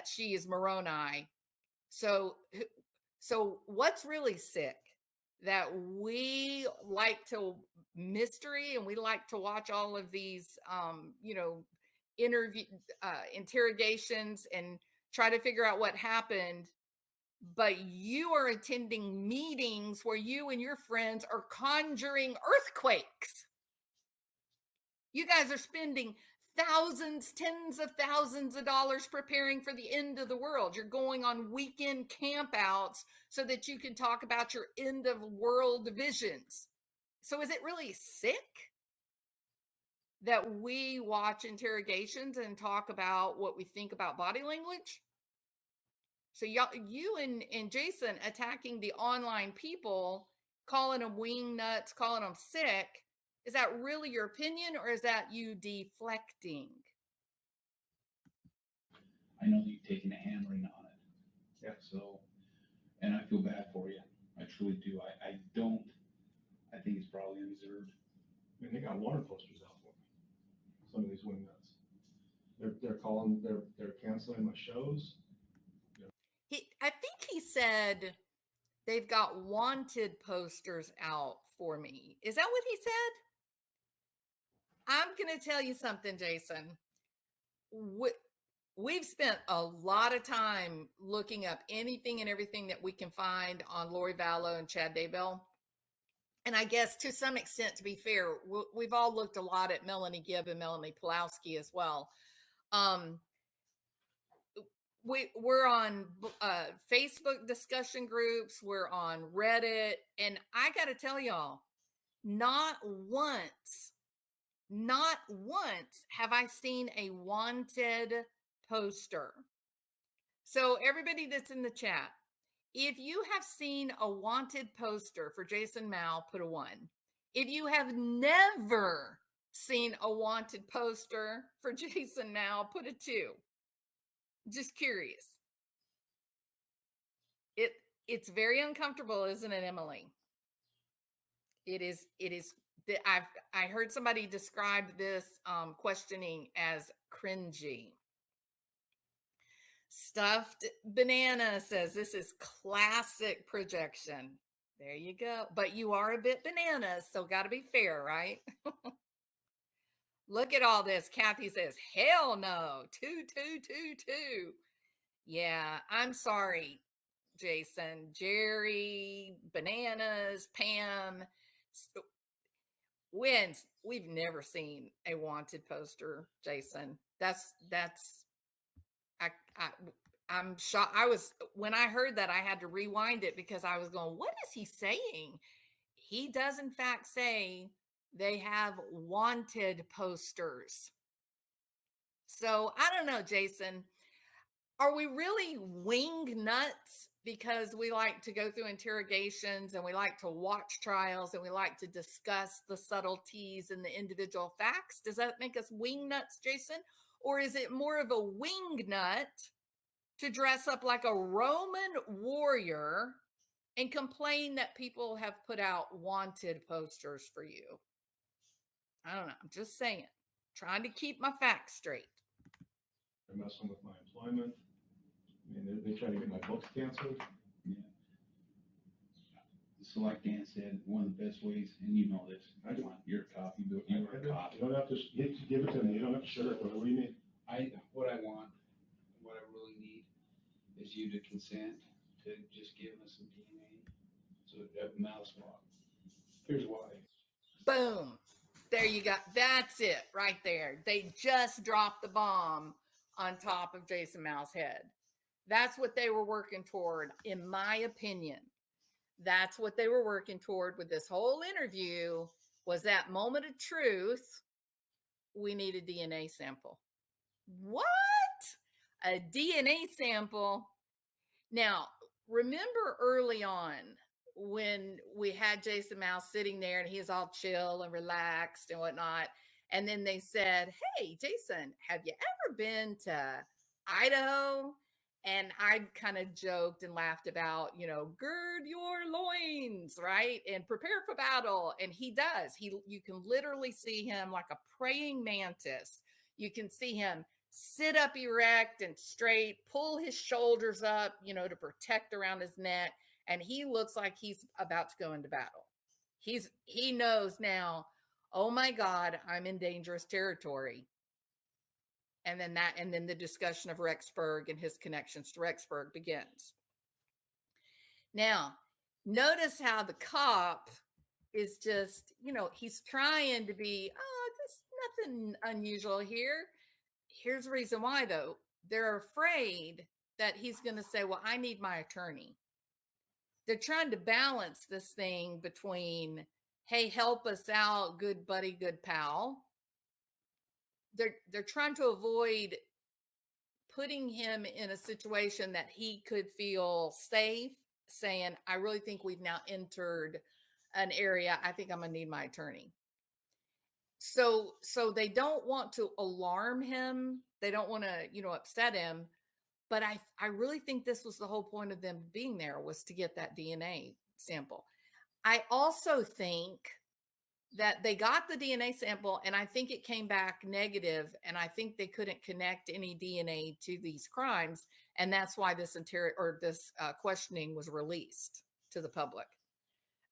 she is Moroni. So what's really sick? That we like to mystery and we like to watch all of these, interrogations and try to figure out what happened. But you are attending meetings where you and your friends are conjuring earthquakes. You guys are spending thousands, tens of thousands of dollars preparing for the end of the world. You're going on weekend campouts so that you can talk about your end of world visions. So is it really sick that we watch interrogations and talk about what we think about body language? So you and Jason attacking the online people, calling them wing nuts, calling them sick. Is that really your opinion or is that you deflecting? I know you've taken a hammering on it. Yeah. So, and I feel bad for you. I truly do. I think it's probably undeserved. I mean, they got water posters out for me. Some of these wing nuts. They're canceling my shows. I think he said they've got wanted posters out for me. Is that what he said? I'm going to tell you something, Jason. We've spent a lot of time looking up anything and everything that we can find on Lori Vallow and Chad Daybell. And I guess to some extent, to be fair, we've all looked a lot at Melanie Gibb and Melanie Pulowski as well. We're on Facebook discussion groups. We're on Reddit. And I got to tell y'all, not once have I seen a wanted poster. So everybody that's in the chat, if you have seen a wanted poster for Jason Mao, put a 1. If you have never seen a wanted poster for Jason Mao, put a 2. Just curious. It's very uncomfortable, isn't it, Emily? It is. I heard somebody describe this questioning as cringy. Stuffed Banana says this is classic projection. There you go. But you are a bit bananas, so got to be fair, right? Look at all this. Kathy says, hell no. 2, 2, 2, 2. Yeah, I'm sorry, Jason, Jerry, Bananas, Pam. Wins. We've never seen a wanted poster, Jason. I'm shocked. When I heard that, I had to rewind it because I was going, what is he saying? He does in fact say they have wanted posters. So I don't know, Jason. Are we really wing nuts because we like to go through interrogations and we like to watch trials and we like to discuss the subtleties and the individual facts? Does that make us wing nuts, Jason? Or is it more of a wing nut to dress up like a Roman warrior and complain that people have put out wanted posters for you? I don't know. I'm just saying, trying to keep my facts straight. They're messing with my employment. I mean, they try to get my books canceled. Yeah. So like Dan said, one of the best ways, and you know this, I want your copy, but you were a copy. You don't have to give it to me. You don't have to sugarcoat it. What do you mean? What I want, what I really need is you to consent to just giving us some DNA. So a mouse swab. Here's why. Boom. There you go. That's it right there. They just dropped the bomb on top of Jason Mouse's head. That's what they were working toward, in my opinion. That's what they were working toward with this whole interview, was that moment of truth. We need a DNA sample. What? A DNA sample? Now, remember early on when we had Jason Mouse sitting there and he was all chill and relaxed and whatnot. And then they said, "Hey, Jason, have you ever been to Idaho?" And I kind of joked and laughed about, gird your loins, right? And prepare for battle. And he does. You can literally see him like a praying mantis. You can see him sit up erect and straight, pull his shoulders up, to protect around his neck. And he looks like he's about to go into battle. He knows now, oh my God, I'm in dangerous territory. And then the discussion of Rexburg and his connections to Rexburg begins. Now, notice how the cop is just, he's trying to be, just nothing unusual here. Here's the reason why, though. They're afraid that he's going to say, well, I need my attorney. They're trying to balance this thing between, hey, help us out, good buddy, good pal. They're trying to avoid putting him in a situation that he could feel safe, saying, I really think we've now entered an area. I think I'm going to need my attorney. So they don't want to alarm him. They don't want to, upset him. But I really think this was the whole point of them being there, was to get that DNA sample. I also think that they got the DNA sample, and I think it came back negative, and I think they couldn't connect any DNA to these crimes, and that's why this questioning was released to the public.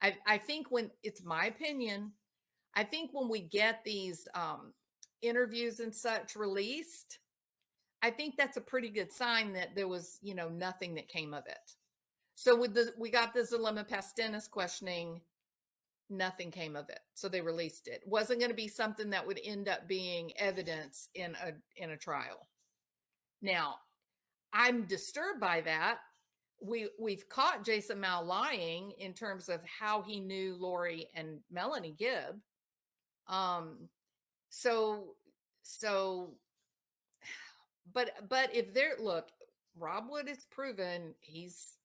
I think it's my opinion, I think when we get these interviews and such released, I think that's a pretty good sign that there was, nothing that came of it. So we got the Zulema Pastenis questioning, nothing came of it. So they released it. It wasn't going to be something that would end up being evidence in a trial. Now, I'm disturbed by that. We've caught Jason Mao lying in terms of how he knew Lori and Melanie Gibb. But if look, Rob Wood has proven he's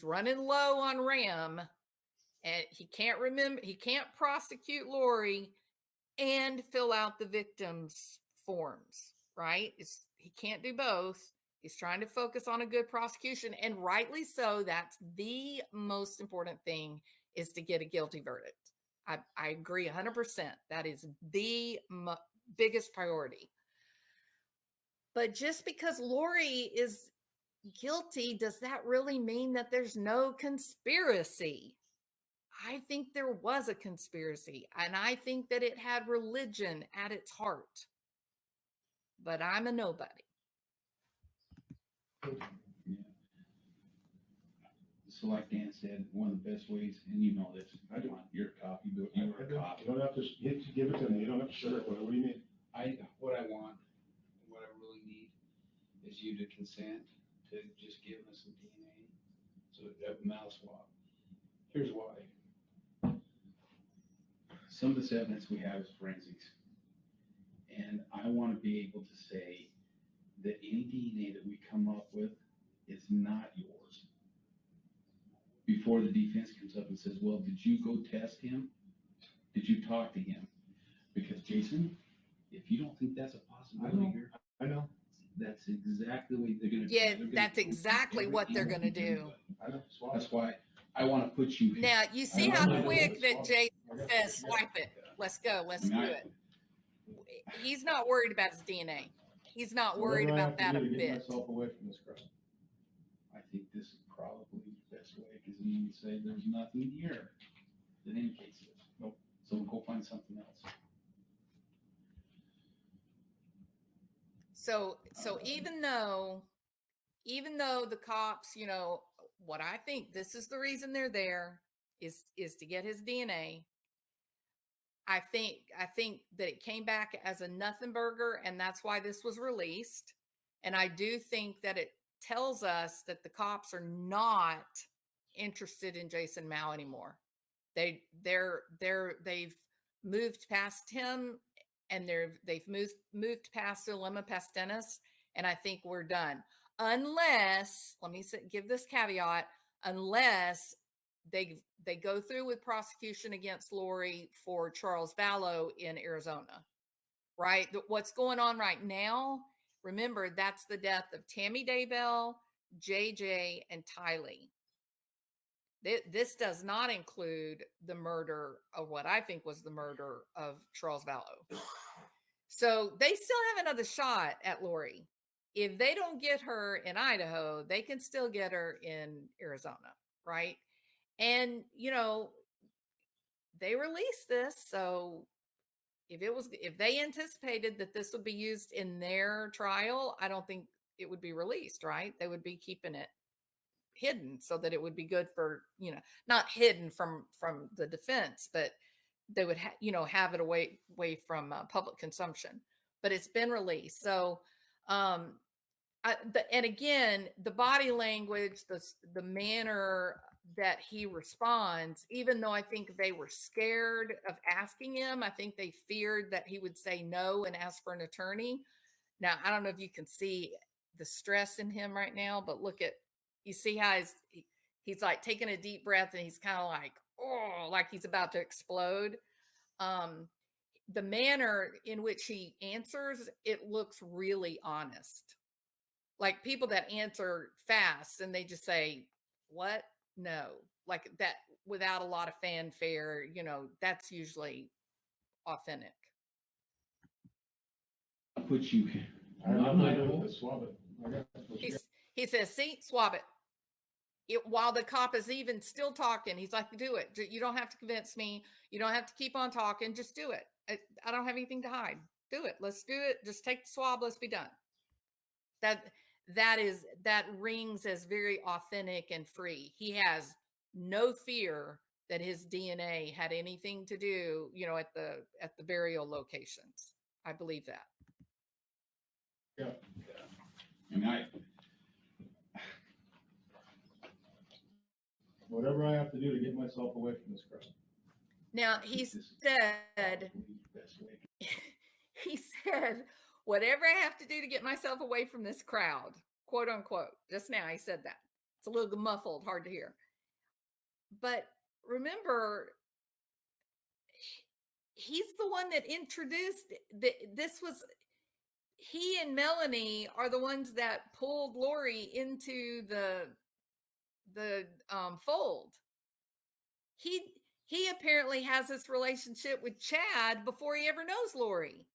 running low on RAM, and he can't prosecute Lori and fill out the victims' forms, right? He can't do both. He's trying to focus on a good prosecution, and rightly so. That's the most important thing, is to get a guilty verdict. I agree 100%. That is the biggest priority. But just because Lori is guilty, does that really mean that there's no conspiracy? I think there was a conspiracy, and I think that it had religion at its heart. But I'm a nobody. Yeah. So like Dan said, one of the best ways, and you know this, I want your copy, but you were a copy. You don't have to give it to me. You don't have to sugarcoat it. What do you mean? What I want, what I really need is you to consent to just giving us some DNA. So a mouse swab. Here's why. Some of this evidence we have is forensics. And I want to be able to say that any DNA that we come up with is not yours. Before the defense comes up and says, well, did you go test him? Did you talk to him? Because Jason, if you don't think that's a possibility here, I know. that's exactly what they're gonna do. Yeah, They're gonna that's go to exactly what they're every gonna do. everybody. I know. Swap That's it. why I want to put you. Now, you see I how know. quick that Swap it. Jason I got says, it. swipe it. Let's go. Let's I mean, do it. He's not worried about his DNA. He's not worried Whatever I about have that to a do to get bit. myself away from this crowd. I think this is probably the best way, because then you can say there's nothing here that indicates this. Nope. So we'll go find something else. So even though the cops, what I think this is the reason they're there is to get his DNA. I think that it came back as a nothing burger, and that's why this was released. And I do think that it tells us that the cops are not interested in Jason Mao anymore. They've moved past him, and they've moved past Dilemma Pastenis, and I think we're done. Unless, let me give this caveat, unless they go through with prosecution against Lori for Charles Vallow in Arizona, right? What's going on right now, remember, that's the death of Tammy Daybell, JJ, and Tylee. This does not include the murder of what I think was the murder of Charles Vallow. So they still have another shot at Lori. If they don't get her in Idaho, they can still get her in Arizona, right? And they released this, so if they anticipated that this would be used in their trial, I don't think it would be released, right? They would be keeping it hidden so that it would be good for, not hidden from the defense, but they would have it away from public consumption. But it's been released. So and again, the body language, the manner that he responds, even though I think they were scared of asking him, I think they feared that he would say no and ask for an attorney. Now, I don't know if you can see the stress in him right now, but you see how he's like taking a deep breath, and he's kind of like, oh, like he's about to explode. The manner in which he answers, it looks really honest. Like people that answer fast and they just say, what? No, like that without a lot of fanfare, that's usually authentic. I'll put you. I'm not doing this. Swab it. I got it. He says, see, swab it. While the cop is even still talking, he's like, do it. You don't have to convince me. You don't have to keep on talking. Just do it. I don't have anything to hide. Do it. Let's do it. Just take the swab. Let's be done. That rings as very authentic and free. He has no fear that his DNA had anything to do, at the burial locations. I believe that. Yeah. I mean, Whatever I have to do to get myself away from this crowd. Now he said, whatever I have to do to get myself away from this crowd, quote unquote. Just now he said that. It's a little muffled, hard to hear. But remember, he's the one that introduced this. He and Melanie are the ones that pulled Lori into the fold. He apparently has this relationship with Chad before he ever knows Lori.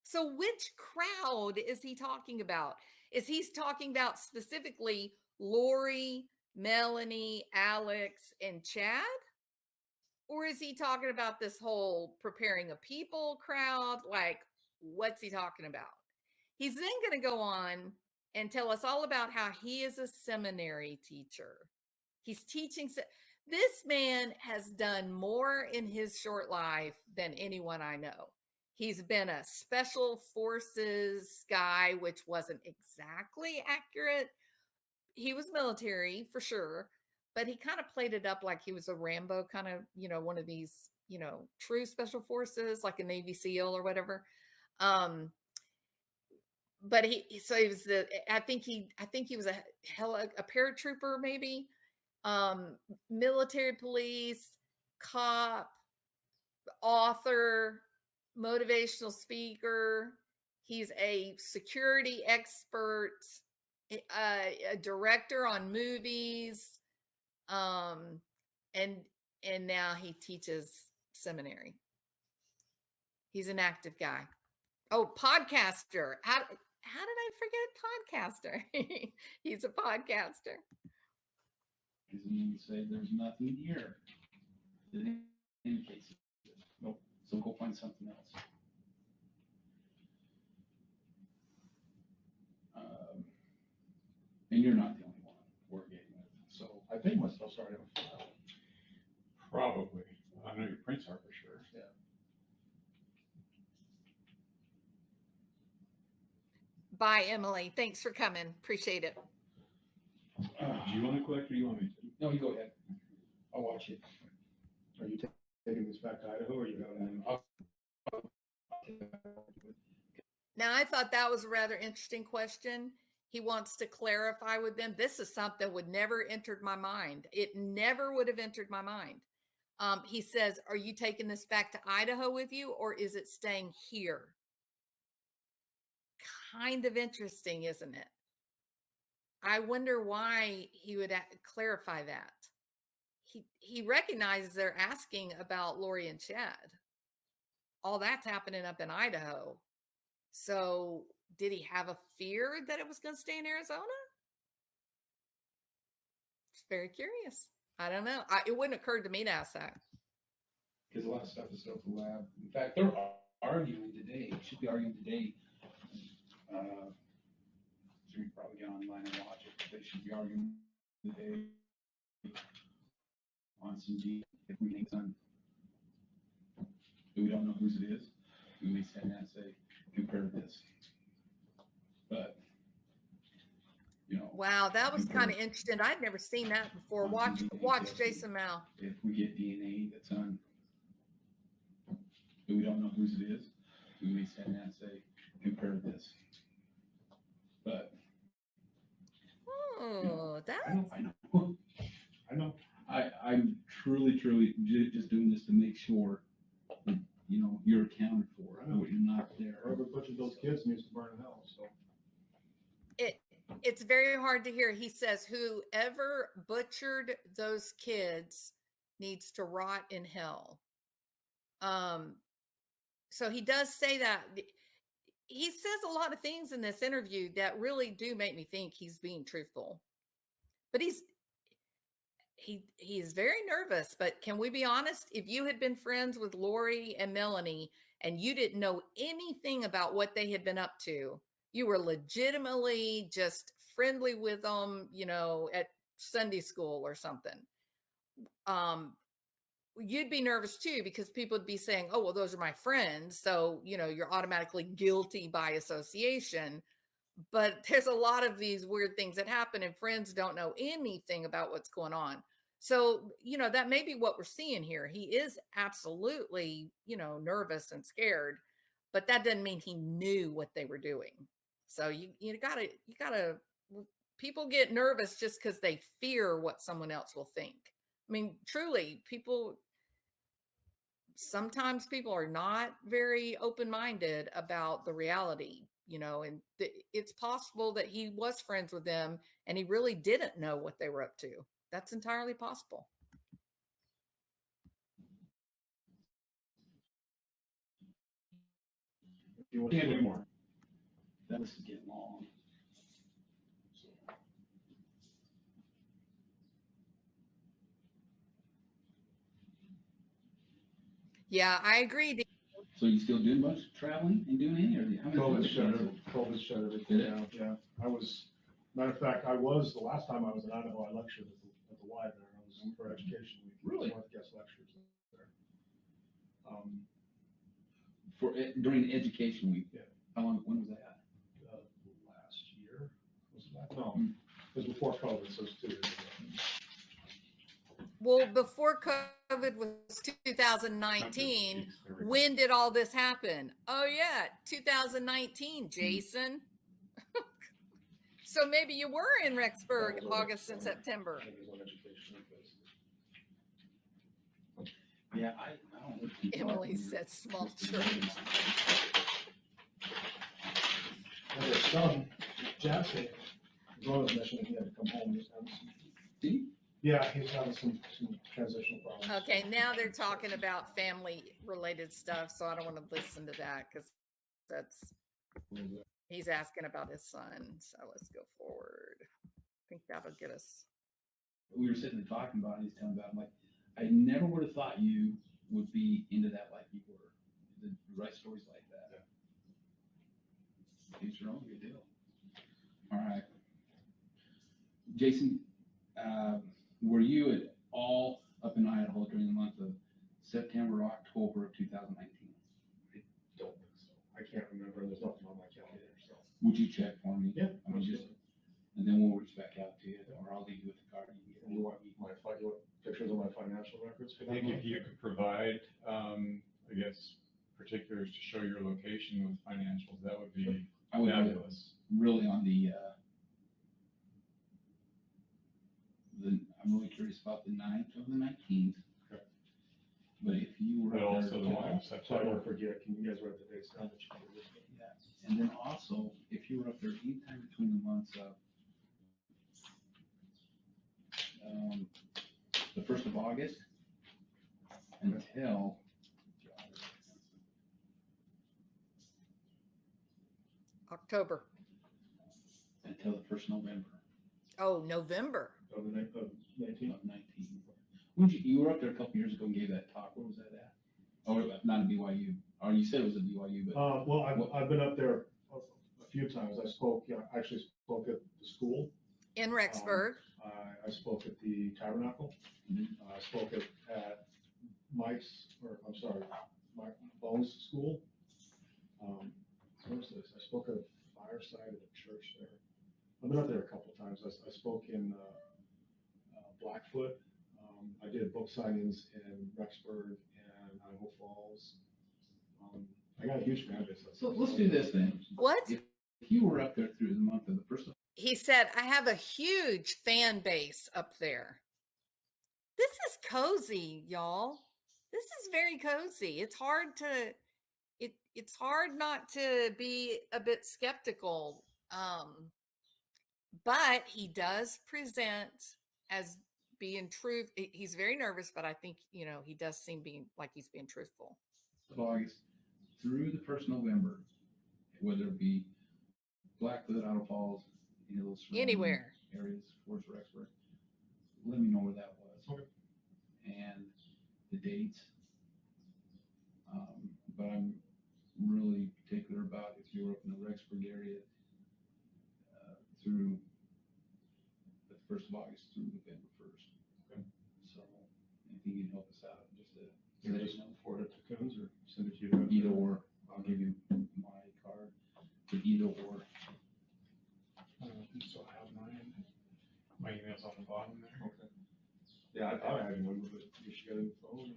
So which crowd is he talking about? Is he talking about specifically Lori, Melanie, Alex, and Chad? Or is he talking about this whole preparing a people crowd? Like, what's he talking about? He's then going to go on and tell us all about how he is a seminary teacher. He's teaching. This man has done more in his short life than anyone I know. He's been a special forces guy, which wasn't exactly accurate. He was military for sure, but he kind of played it up like he was a Rambo kind of, one of these, true special forces, like a Navy SEAL or whatever. but so he was I think he was a paratrooper, maybe, military police, cop, author, motivational speaker. He's a security expert, a director on movies, and now he teaches seminary. He's an active guy. Oh, podcaster. How did I forget podcaster? He's a podcaster. Doesn't even say there's nothing here that indicates it. Nope. So go find something else. And you're not the only one we're getting with. So I think myself, sorry. Probably. I know your prints are for sure. Yeah. Bye, Emily. Thanks for coming. Appreciate it. Do you want to collect or you want me to? No, you go ahead. I'll watch it. Are you taking this back to Idaho, or you have Now, I thought that was a rather interesting question. He wants to clarify with them. This is something that would never entered my mind. It never would have entered my mind. He says, are you taking this back to Idaho with you, or is it staying here? Kind of interesting, isn't it? I wonder why he would clarify that. He recognizes they're asking about Lori and Chad. All that's happening up in Idaho. So did he have a fear that it was going to stay in Arizona? Just very curious. I don't know. It wouldn't occur to me to ask that. Because a lot of stuff is still at the lab. In fact, they're arguing today. Should be arguing today. So you probably get online and watch it. They should be arguing today on some deal if we think son. We don't know whose it is. We may send that and say, compare this. But you know. Wow, that was kind of interesting. I'd never seen that before. Watch Jason Mao. If we get DNA that's on, we don't know whose it is, we may send that and say, compare this. But oh, that I know. I'm truly just doing this to make sure that, you know, you're accounted for. I know you're not there. Whoever butchered those kids needs to burn in hell. So it's very hard to hear. He says, whoever butchered those kids needs to rot in hell. So he does say that. He says a lot of things in this interview that really do make me think he's being truthful. But he is very nervous. But can we be honest? If you had been friends with Lori and Melanie and you didn't know anything about what they had been up to, you were legitimately just friendly with them, you know, at Sunday school or something. You'd be nervous too, because people would be saying, oh, well, those are my friends. So, you know, you're automatically guilty by association. But there's a lot of these weird things that happen and friends don't know anything about what's going on. So, you know, that may be what we're seeing here. He is absolutely, you know, nervous and scared, but that doesn't mean he knew what they were doing. So you gotta, people get nervous just because they fear what someone else will think. I mean, truly, sometimes people are not very open-minded about the reality, you know, and it's possible that he was friends with them and he really didn't know what they were up to. That's entirely possible. if you want to do more. That list is getting long. Yeah, I agree. So you still doing much traveling and doing any, or how many? COVID shut everything down. Yeah, matter of fact, the last time I was in Idaho, I lectured at the Y there. I was for education week. Really? I guest lectures there. During education week. Yeah. How long? When was that? Last year. Was it last? No, it was before COVID, so it's 2 years ago. Well, before COVID was 2019. When did all this happen? Oh yeah, 2019, Jason. So maybe you were in Rexburg That was on- August and September. It was on education. Yeah, I don't live too far Emily from here. said small Just church. And their son, Jackson, Ron was mentioning he had to come home. He's having some- See? Yeah, he's having some transitional problems. Okay, now they're talking about family related stuff, so I don't want to listen to that because that's he's asking about his son. So let's go forward. I think that'll get us. We were sitting there talking about it, he's telling about, I'm like, I never would have thought you would be into that like you were. To write stories like that. It's your own good deal. All right. Jason, were you at all up in Idaho during the month of September, October of 2019? I don't think so. I can't remember. There's nothing on my calendar, so. Would you check for me? Yeah, I mean, just, absolutely. and then we'll reach back out to you, or I'll leave you with the card. You can You want you want pictures of my financial records? for I that think month? if you could provide, I guess, particulars to show your location with financials, that would be I would fabulous. really on the I'm really curious about the 9th or the 19th. Okay. But if you were But up also there the at one all- in So I September. don't forget. Can you guys write the dates down that you can do this? Yeah, and then also, if you were up there anytime between the months of the 1st of August until October. the 1st November Oh, November. Of the 19th? of 19. You were up there a couple years ago and gave that talk. Where was that at? Oh, not at BYU. Or you said it was at BYU, but Well, I've been up there a few times. I spoke, I actually spoke at the school. In Rexburg. I spoke at the Tabernacle. Mhm. I spoke at Mike's, or I'm sorry, Mike Bones School. What was this? I spoke at a fireside at a church there. I've been up there a couple of times. I spoke in Blackfoot. I did book signings in Rexburg and Idaho Falls. I got a huge fan base. so let's do this then. What? If you were up there through the month of the 1st of He said, I have a huge fan base up there. This is cozy, y'all. This is very cozy. It's hard to it's hard not to be a bit skeptical. But he does present as being true. He's very nervous, but I think, he does seem being like he's being truthful. August through the 1st November, whether it be Blackfoot, Idaho Falls, those surrounding Anywhere. areas, Fort Rexburg, let me know where that was. Okay. And the dates. But I'm really particular about if you're up in the Rexburg area through the 1st of August through November 1st. Okay. So anything you can help us out, just to Can I let just us know. forward it to Coons or send it to you? Either or, I'll give you my card, but either or. So I have my email's on the bottom there. Okay. Yeah, I thought I had one, but you should get a new phone.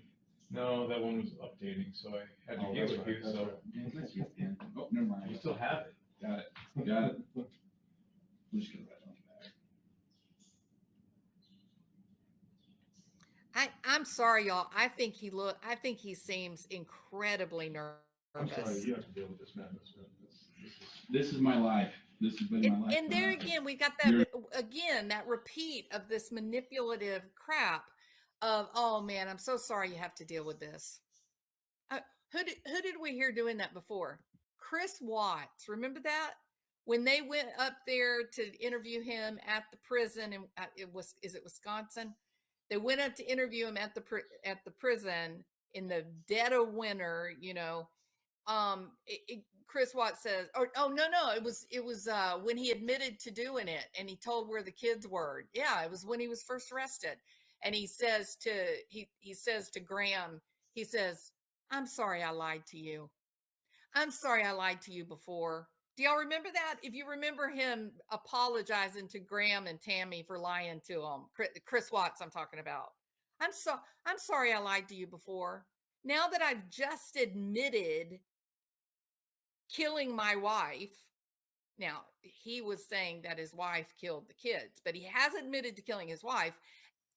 No, that one was updating, so I had to Oh, get that's with right, you, that's so right. Yeah, let's get in. Oh, never mind. you still have it. Got it. Got it. We're just gonna write on the back. I'm sorry, y'all. I think he seems incredibly nervous. I'm sorry, you have to deal with this madness, man. This is my life. This has been my life. And for there nothing. again, we got You're- that repeat of this manipulative crap of, oh man, I'm so sorry you have to deal with this. Who did we hear doing that before? Chris Watts. Remember that? When they went up there to interview him at the prison, and is it Wisconsin? They went up to interview him at the prison in the dead of winter, Chris Watts says, no, it was when he admitted to doing it and he told where the kids were. Yeah, it was when he was first arrested. And he says to Graham, he says, I'm sorry I lied to you. I'm sorry I lied to you before. Do y'all remember that? If you remember him apologizing to Graham and Tammy for lying to him, Chris Watts I'm talking about. I'm sorry I lied to you before. Now that I've just admitted killing my wife. Now, he was saying that his wife killed the kids, but he has admitted to killing his wife,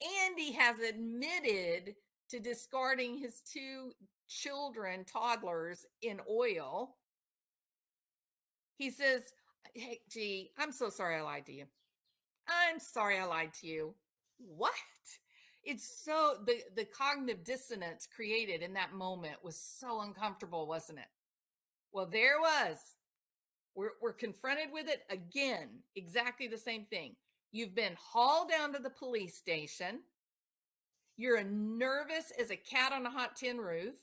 and he has admitted to discarding his 2 children, toddlers, in oil. He says, "Hey, gee, I'm so sorry I lied to you. I'm sorry I lied to you." What? It's so the cognitive dissonance created in that moment was so uncomfortable, wasn't it? Well, there was. We're confronted with it again, exactly the same thing. You've been hauled down to the police station. You're nervous as a cat on a hot tin roof.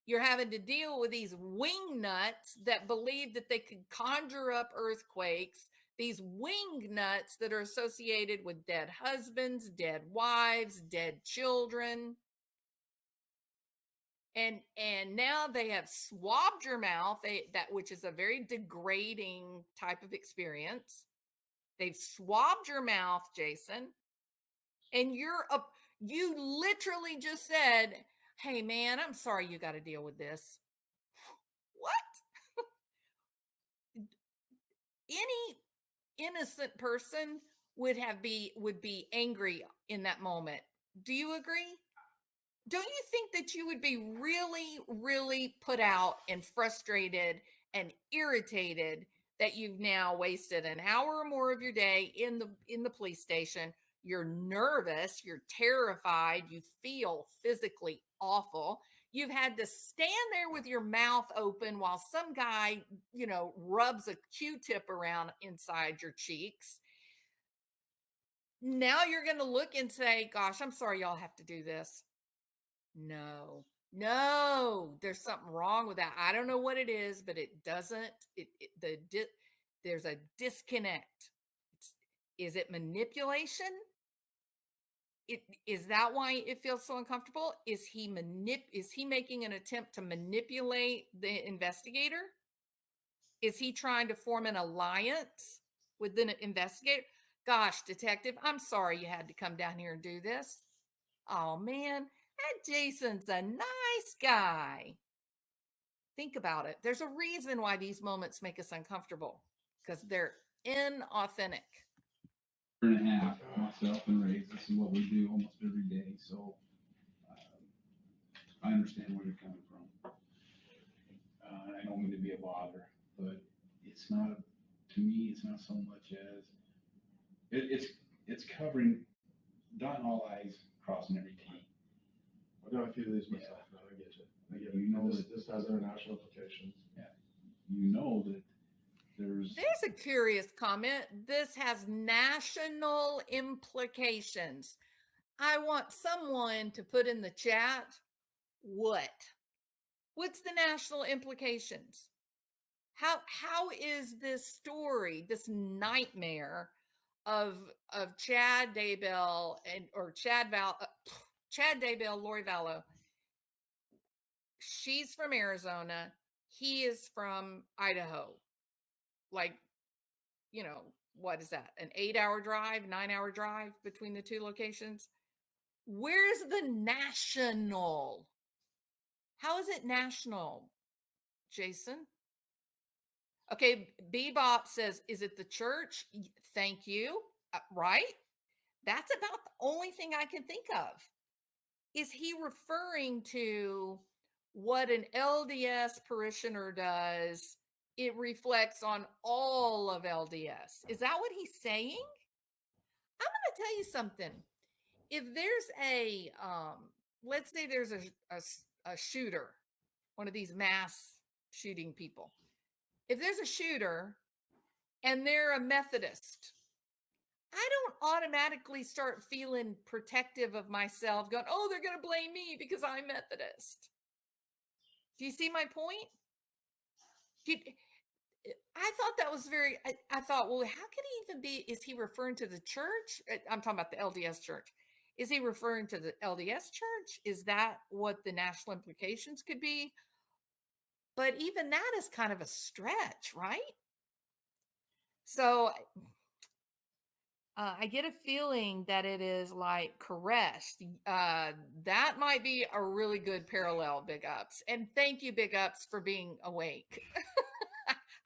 You're having to deal with these wing nuts that believe that they could conjure up earthquakes, these wing nuts that are associated with dead husbands, dead wives, dead children. And now they have swabbed your mouth, which is a very degrading type of experience. They've swabbed your mouth, Jason, and you literally just said, "Hey man, I'm sorry you got to deal with this." What? Any innocent person would be angry in that moment. Do you agree? Don't you think that you would be really, really put out and frustrated and irritated that you've now wasted an hour or more of your day in the police station? You're nervous, you're terrified, you feel physically awful. You've had to stand there with your mouth open while some guy, rubs a Q-tip around inside your cheeks. Now you're going to look and say, "Gosh, I'm sorry y'all have to do this." No, no, there's something wrong with that. I don't know what it is, but it doesn't, there's a disconnect. Is it manipulation? Is that why it feels so uncomfortable? Is he making an attempt to manipulate the investigator? Is he trying to form an alliance with the investigator? "Gosh, detective, I'm sorry you had to come down here and do this." Oh man, that Jason's a nice guy. Think about it. There's a reason why these moments make us uncomfortable, because they're inauthentic. Year and a half, myself and Ray, this is what we do almost every day, so I understand where you're coming from. I don't mean to be a bother, but it's not, to me, it's not so much as, it's covering, dotting all I's, crossing every T. I got a few of these myself, man, I get you. I get it. You know This has international implications. You know that there's a curious comment. This has national implications. I want someone to put in the chat what's the national implications? How is this story, this nightmare of Chad Daybell Chad Daybell, Lori Vallow? She's from Arizona. He is from Idaho. Like, what is that? An 8-hour drive, 9-hour drive between the 2 locations? Where's the national? How is it national, Jason? Okay, Bebop says, "Is it the church?" Thank you. Right? That's about the only thing I can think of. Is he referring to what an LDS parishioner does? It reflects on all of LDS. Is that what he's saying? I'm going to tell you something. If there's let's say there's a shooter, one of these mass shooting people. If there's a shooter and they're a Methodist, I don't automatically start feeling protective of myself, going, "Oh, they're going to blame me because I'm Methodist." Do you see my point? I thought that was I thought, well, how could he even be? Is he referring to the church? I'm talking about the LDS church. Is he referring to the LDS church? Is that what the national implications could be? But even that is kind of a stretch, right? So I get a feeling that it is like Koresh. That might be a really good parallel, Big Ups. And thank you, Big Ups, for being awake.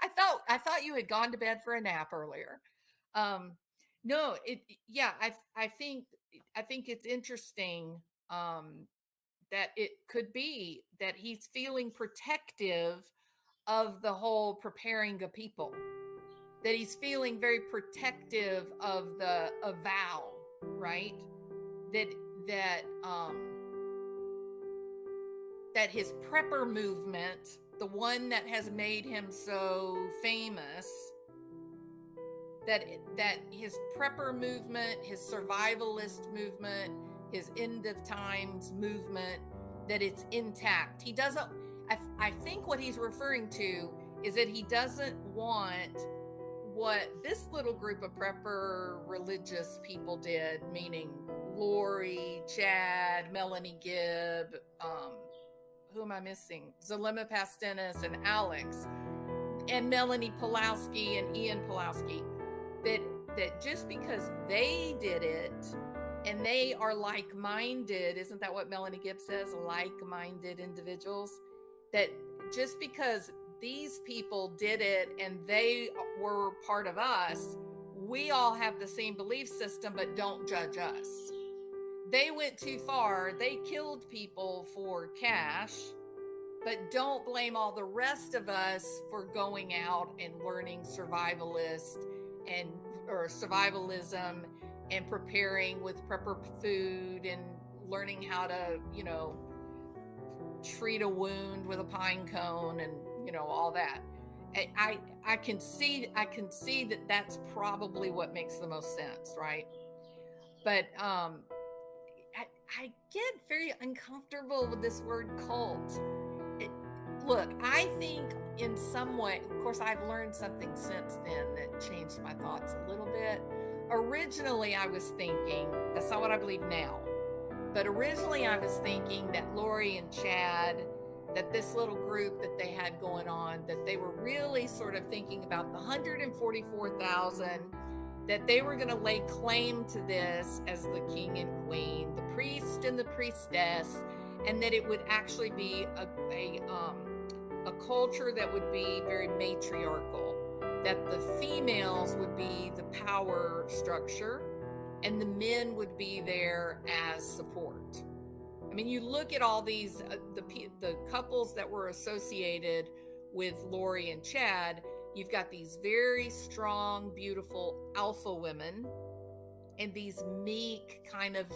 I thought Oh, I thought you had gone to bed for a nap earlier. No, yeah, I think it's interesting that it could be that he's feeling protective of the whole preparing a people, that he's feeling very protective of the avow, right? That that um that his prepper movement, the one that has made him so famous, that his prepper movement, his survivalist movement, his end of times movement, that it's intact. He doesn't, I think what he's referring to is that he doesn't want what this little group of prepper religious people did, meaning Lori, Chad, Melanie Gibb, who am I missing? Zalema Pastenis and Alex, and Melanie Pulowski and Ian Pulowski, that just because they did it and they are like-minded, isn't that what Melanie Gibb says? Like-minded individuals, that just because these people did it and they were part of us, we all have the same belief system, but don't judge us. They went too far. They killed people for cash, but don't blame all the rest of us for going out and learning survivalist and or survivalism and preparing with prepper food and learning how to, treat a wound with a pine cone and, all that. I can see that that's probably what makes the most sense, right? But I get very uncomfortable with this word cult. Look, I think in some way, of course, I've learned something since then that changed my thoughts a little bit. Originally, I was thinking, that's not what I believe now, but originally I was thinking that Lori and Chad, that this little group that they had going on, that they were really sort of thinking about the 144,000, that they were going to lay claim to this as the king and queen, the priest and the priestess, and that it would actually be a culture that would be very matriarchal, that the females would be the power structure and the men would be there as support. I mean, you look at all these, the couples that were associated with Lori and Chad, you've got these very strong, beautiful alpha women and these meek kind of,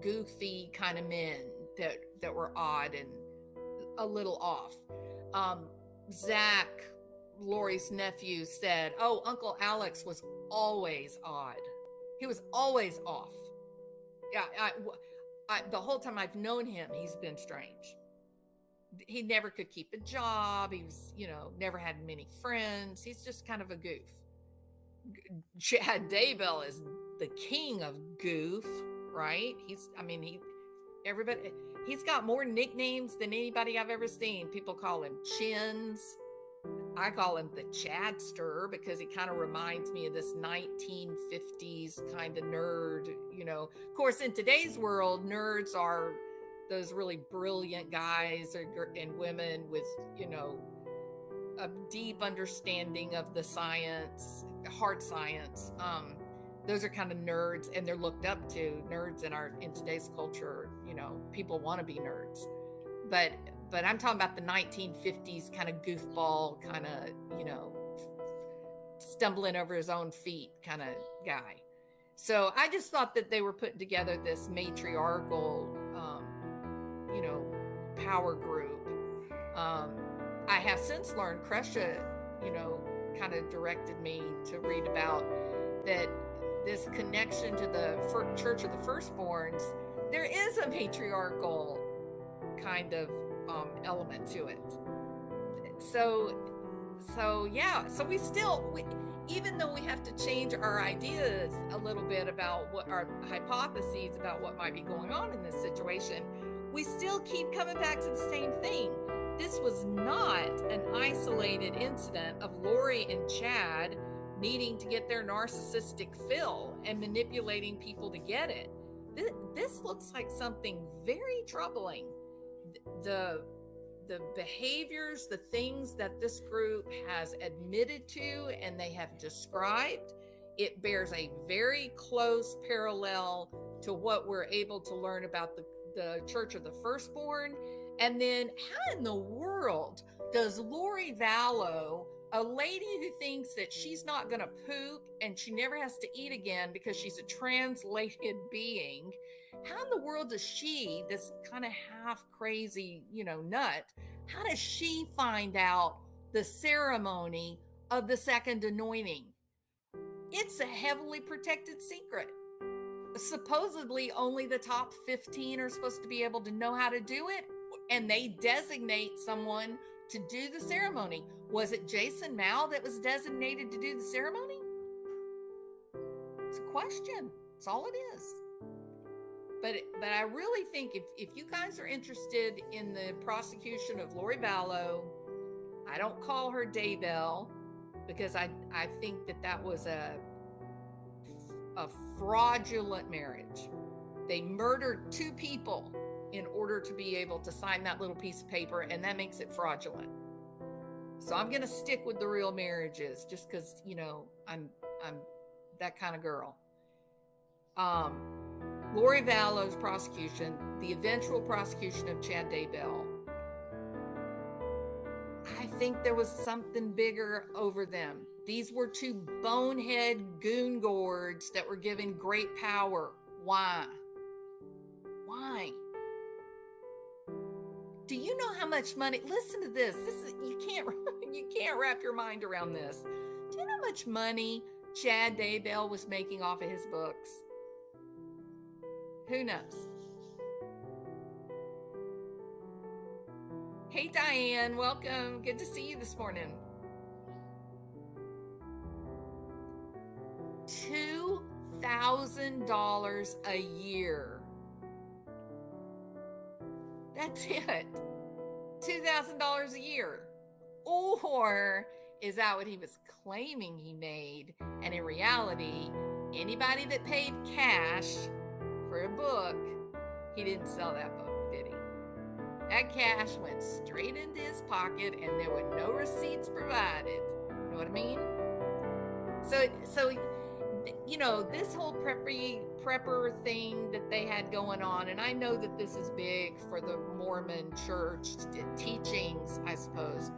goofy kind of men that were odd and a little off. Zach, Lori's nephew, said, "Oh, Uncle Alex was always odd. He was always off. Yeah, the whole time I've known him, he's been strange. He never could keep a job. He was, never had many friends. He's just kind of a goof." Chad Daybell is the king of goof, right? He's got more nicknames than anybody I've ever seen. People call him Chins. I call him the Chadster because he kind of reminds me of this 1950s kind of nerd, Of course, in today's world, nerds are those really brilliant guys and women with, a deep understanding of the science, hard science. Those are kind of nerds, and they're looked up to. Nerds in today's culture, people want to be nerds, but I'm talking about the 1950s kind of goofball, kind of, stumbling over his own feet kind of guy. So I just thought that they were putting together this matriarchal, power group. I have since learned, Kresha, kind of directed me to read about that this connection to the Church of the Firstborns. There is a matriarchal kind of element to it. So yeah, so we even though we have to change our ideas a little bit about what our hypotheses about what might be going on in this situation, we still keep coming back to the same thing. This was not an isolated incident of Lori and Chad needing to get their narcissistic fill and manipulating people to get it. This looks like something very troubling. The behaviors, the things that this group has admitted to and they have described, it bears a very close parallel to what we're able to learn about the Church of the Firstborn. And then how in the world does Lori Vallow, a lady who thinks that she's not going to poop and she never has to eat again because she's a translated being, how in the world does she, this kind of half crazy, nut, how does she find out the ceremony of the second anointing? It's a heavily protected secret. Supposedly only the top 15 are supposed to be able to know how to do it, and they designate someone to do the ceremony. Was it Jason Mao that was designated to do the ceremony? It's a question. That's all it is. But I really think if you guys are interested in the prosecution of Lori Vallow, I don't call her Daybell, because I think that was a fraudulent marriage. They murdered two people in order to be able to sign that little piece of paper, and that makes it fraudulent. So I'm going to stick with the real marriages just because, I'm that kind of girl. Lori Vallow's prosecution, the eventual prosecution of Chad Daybell, I think there was something bigger over them. These were two bonehead goon gourds that were given great power. Why? Why? Do you know how much money? Listen to this. You can't wrap your mind around this. Do you know how much money Chad Daybell was making off of his books? Who knows? Hey, Diane, welcome. Good to see you this morning. $2,000 a year. That's it. $2,000 a year. Or is that what he was claiming he made? And in reality, anybody that paid cash for a book, he didn't sell that book, did he? That cash went straight into his pocket and there were no receipts provided. You know what I mean? So this whole prepper thing that they had going on, and I know that this is big for the Mormon church teachings, I suppose.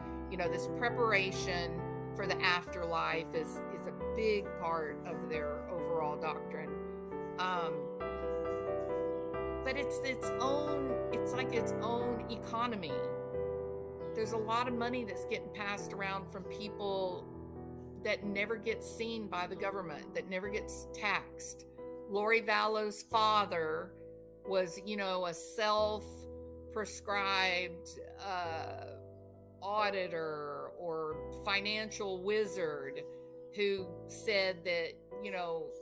This preparation for the afterlife is a big part of their overall doctrine. But it's like its own economy. There's a lot of money that's getting passed around from people that never gets seen by the government, that never gets taxed. Lori Vallow's father was, a self-prescribed auditor or financial wizard who said that,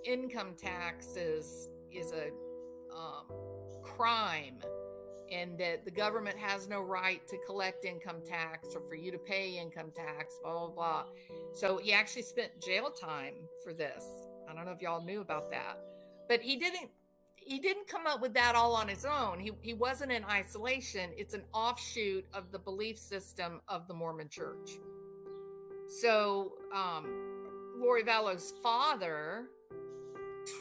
income tax is a crime, and that the government has no right to collect income tax or for you to pay income tax, blah, blah, blah. So he actually spent jail time for this. I don't know if y'all knew about that, but he didn't come up with that all on his own. He wasn't in isolation. It's an offshoot of the belief system of the Mormon church. So Lori Vallow's father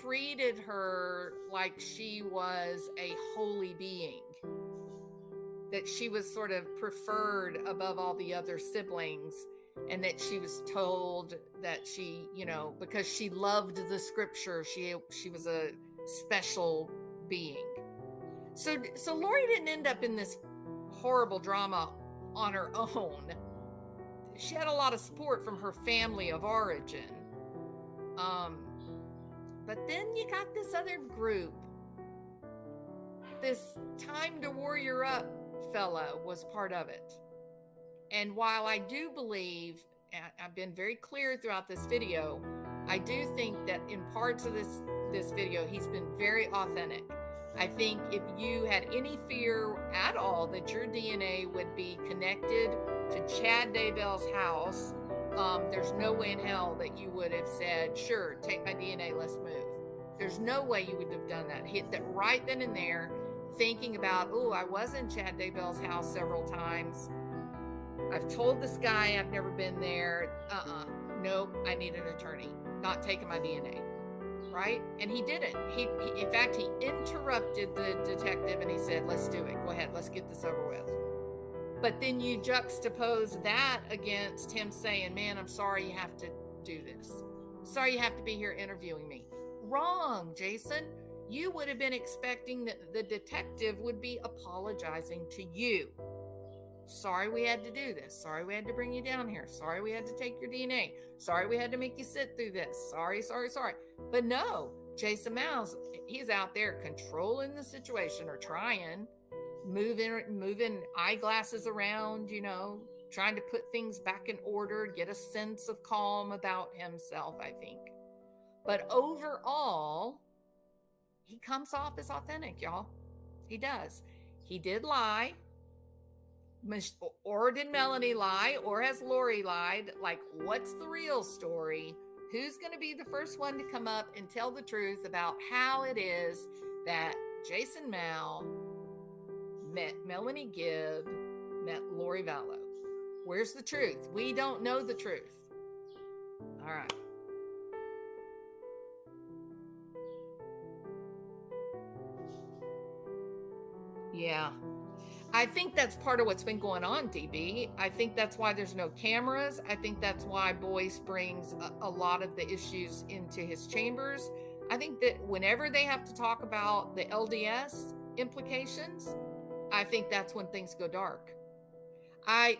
treated her like she was a holy being, that she was sort of preferred above all the other siblings, and that she was told that she, because she loved the scripture, she was a special being. So Lori didn't end up in this horrible drama on her own. She had a lot of support from her family of origin. But then you got this other group. This Time to Warrior Up fella was part of it. And while I do believe, and I've been very clear throughout this video, I do think that in parts of this video, he's been very authentic. I think if you had any fear at all that your DNA would be connected to Chad Daybell's house, there's no way in hell that you would have said, sure, take my DNA, let's move. There's no way you would have done that. Hit that right then and there. thinking about, oh, I was in Chad Daybell's house several times. I've told this guy I've never been there. Nope, I need an attorney. Not taking my DNA, right? And he didn't. He in fact, he interrupted the detective and he said, let's do it. Go ahead, let's get this over with. But then you juxtapose that against him saying, man, I'm sorry you have to do this. Sorry you have to be here interviewing me. Wrong, Jason. You would have been expecting that the detective would be apologizing to you. Sorry we had to do this. Sorry we had to bring you down here. Sorry we had to take your DNA. Sorry we had to make you sit through this. Sorry. But no, Jason Mouse, he's out there controlling the situation or trying, moving eyeglasses around, trying to put things back in order, get a sense of calm about himself, I think. But overall, he comes off as authentic, y'all. He does. He did lie. Or did Melanie lie? Or has Lori lied? Like, what's the real story? Who's going to be the first one to come up and tell the truth about how it is that Jason Mao met Melanie Gibb, met Lori Vallow? Where's the truth? We don't know the truth. All right. Yeah. I think that's part of what's been going on, DB. I think that's why there's no cameras. I think that's why Boyce brings a lot of the issues into his chambers. I think that whenever they have to talk about the LDS implications, I think that's when things go dark.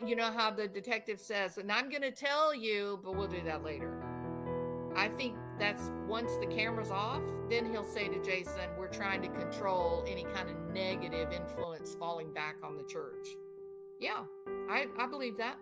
You know how the detective says, and I'm going to tell you, but we'll do that later. I think that's once the camera's off, then he'll say to Jason, we're trying to control any kind of negative influence falling back on the church. Yeah, I believe that.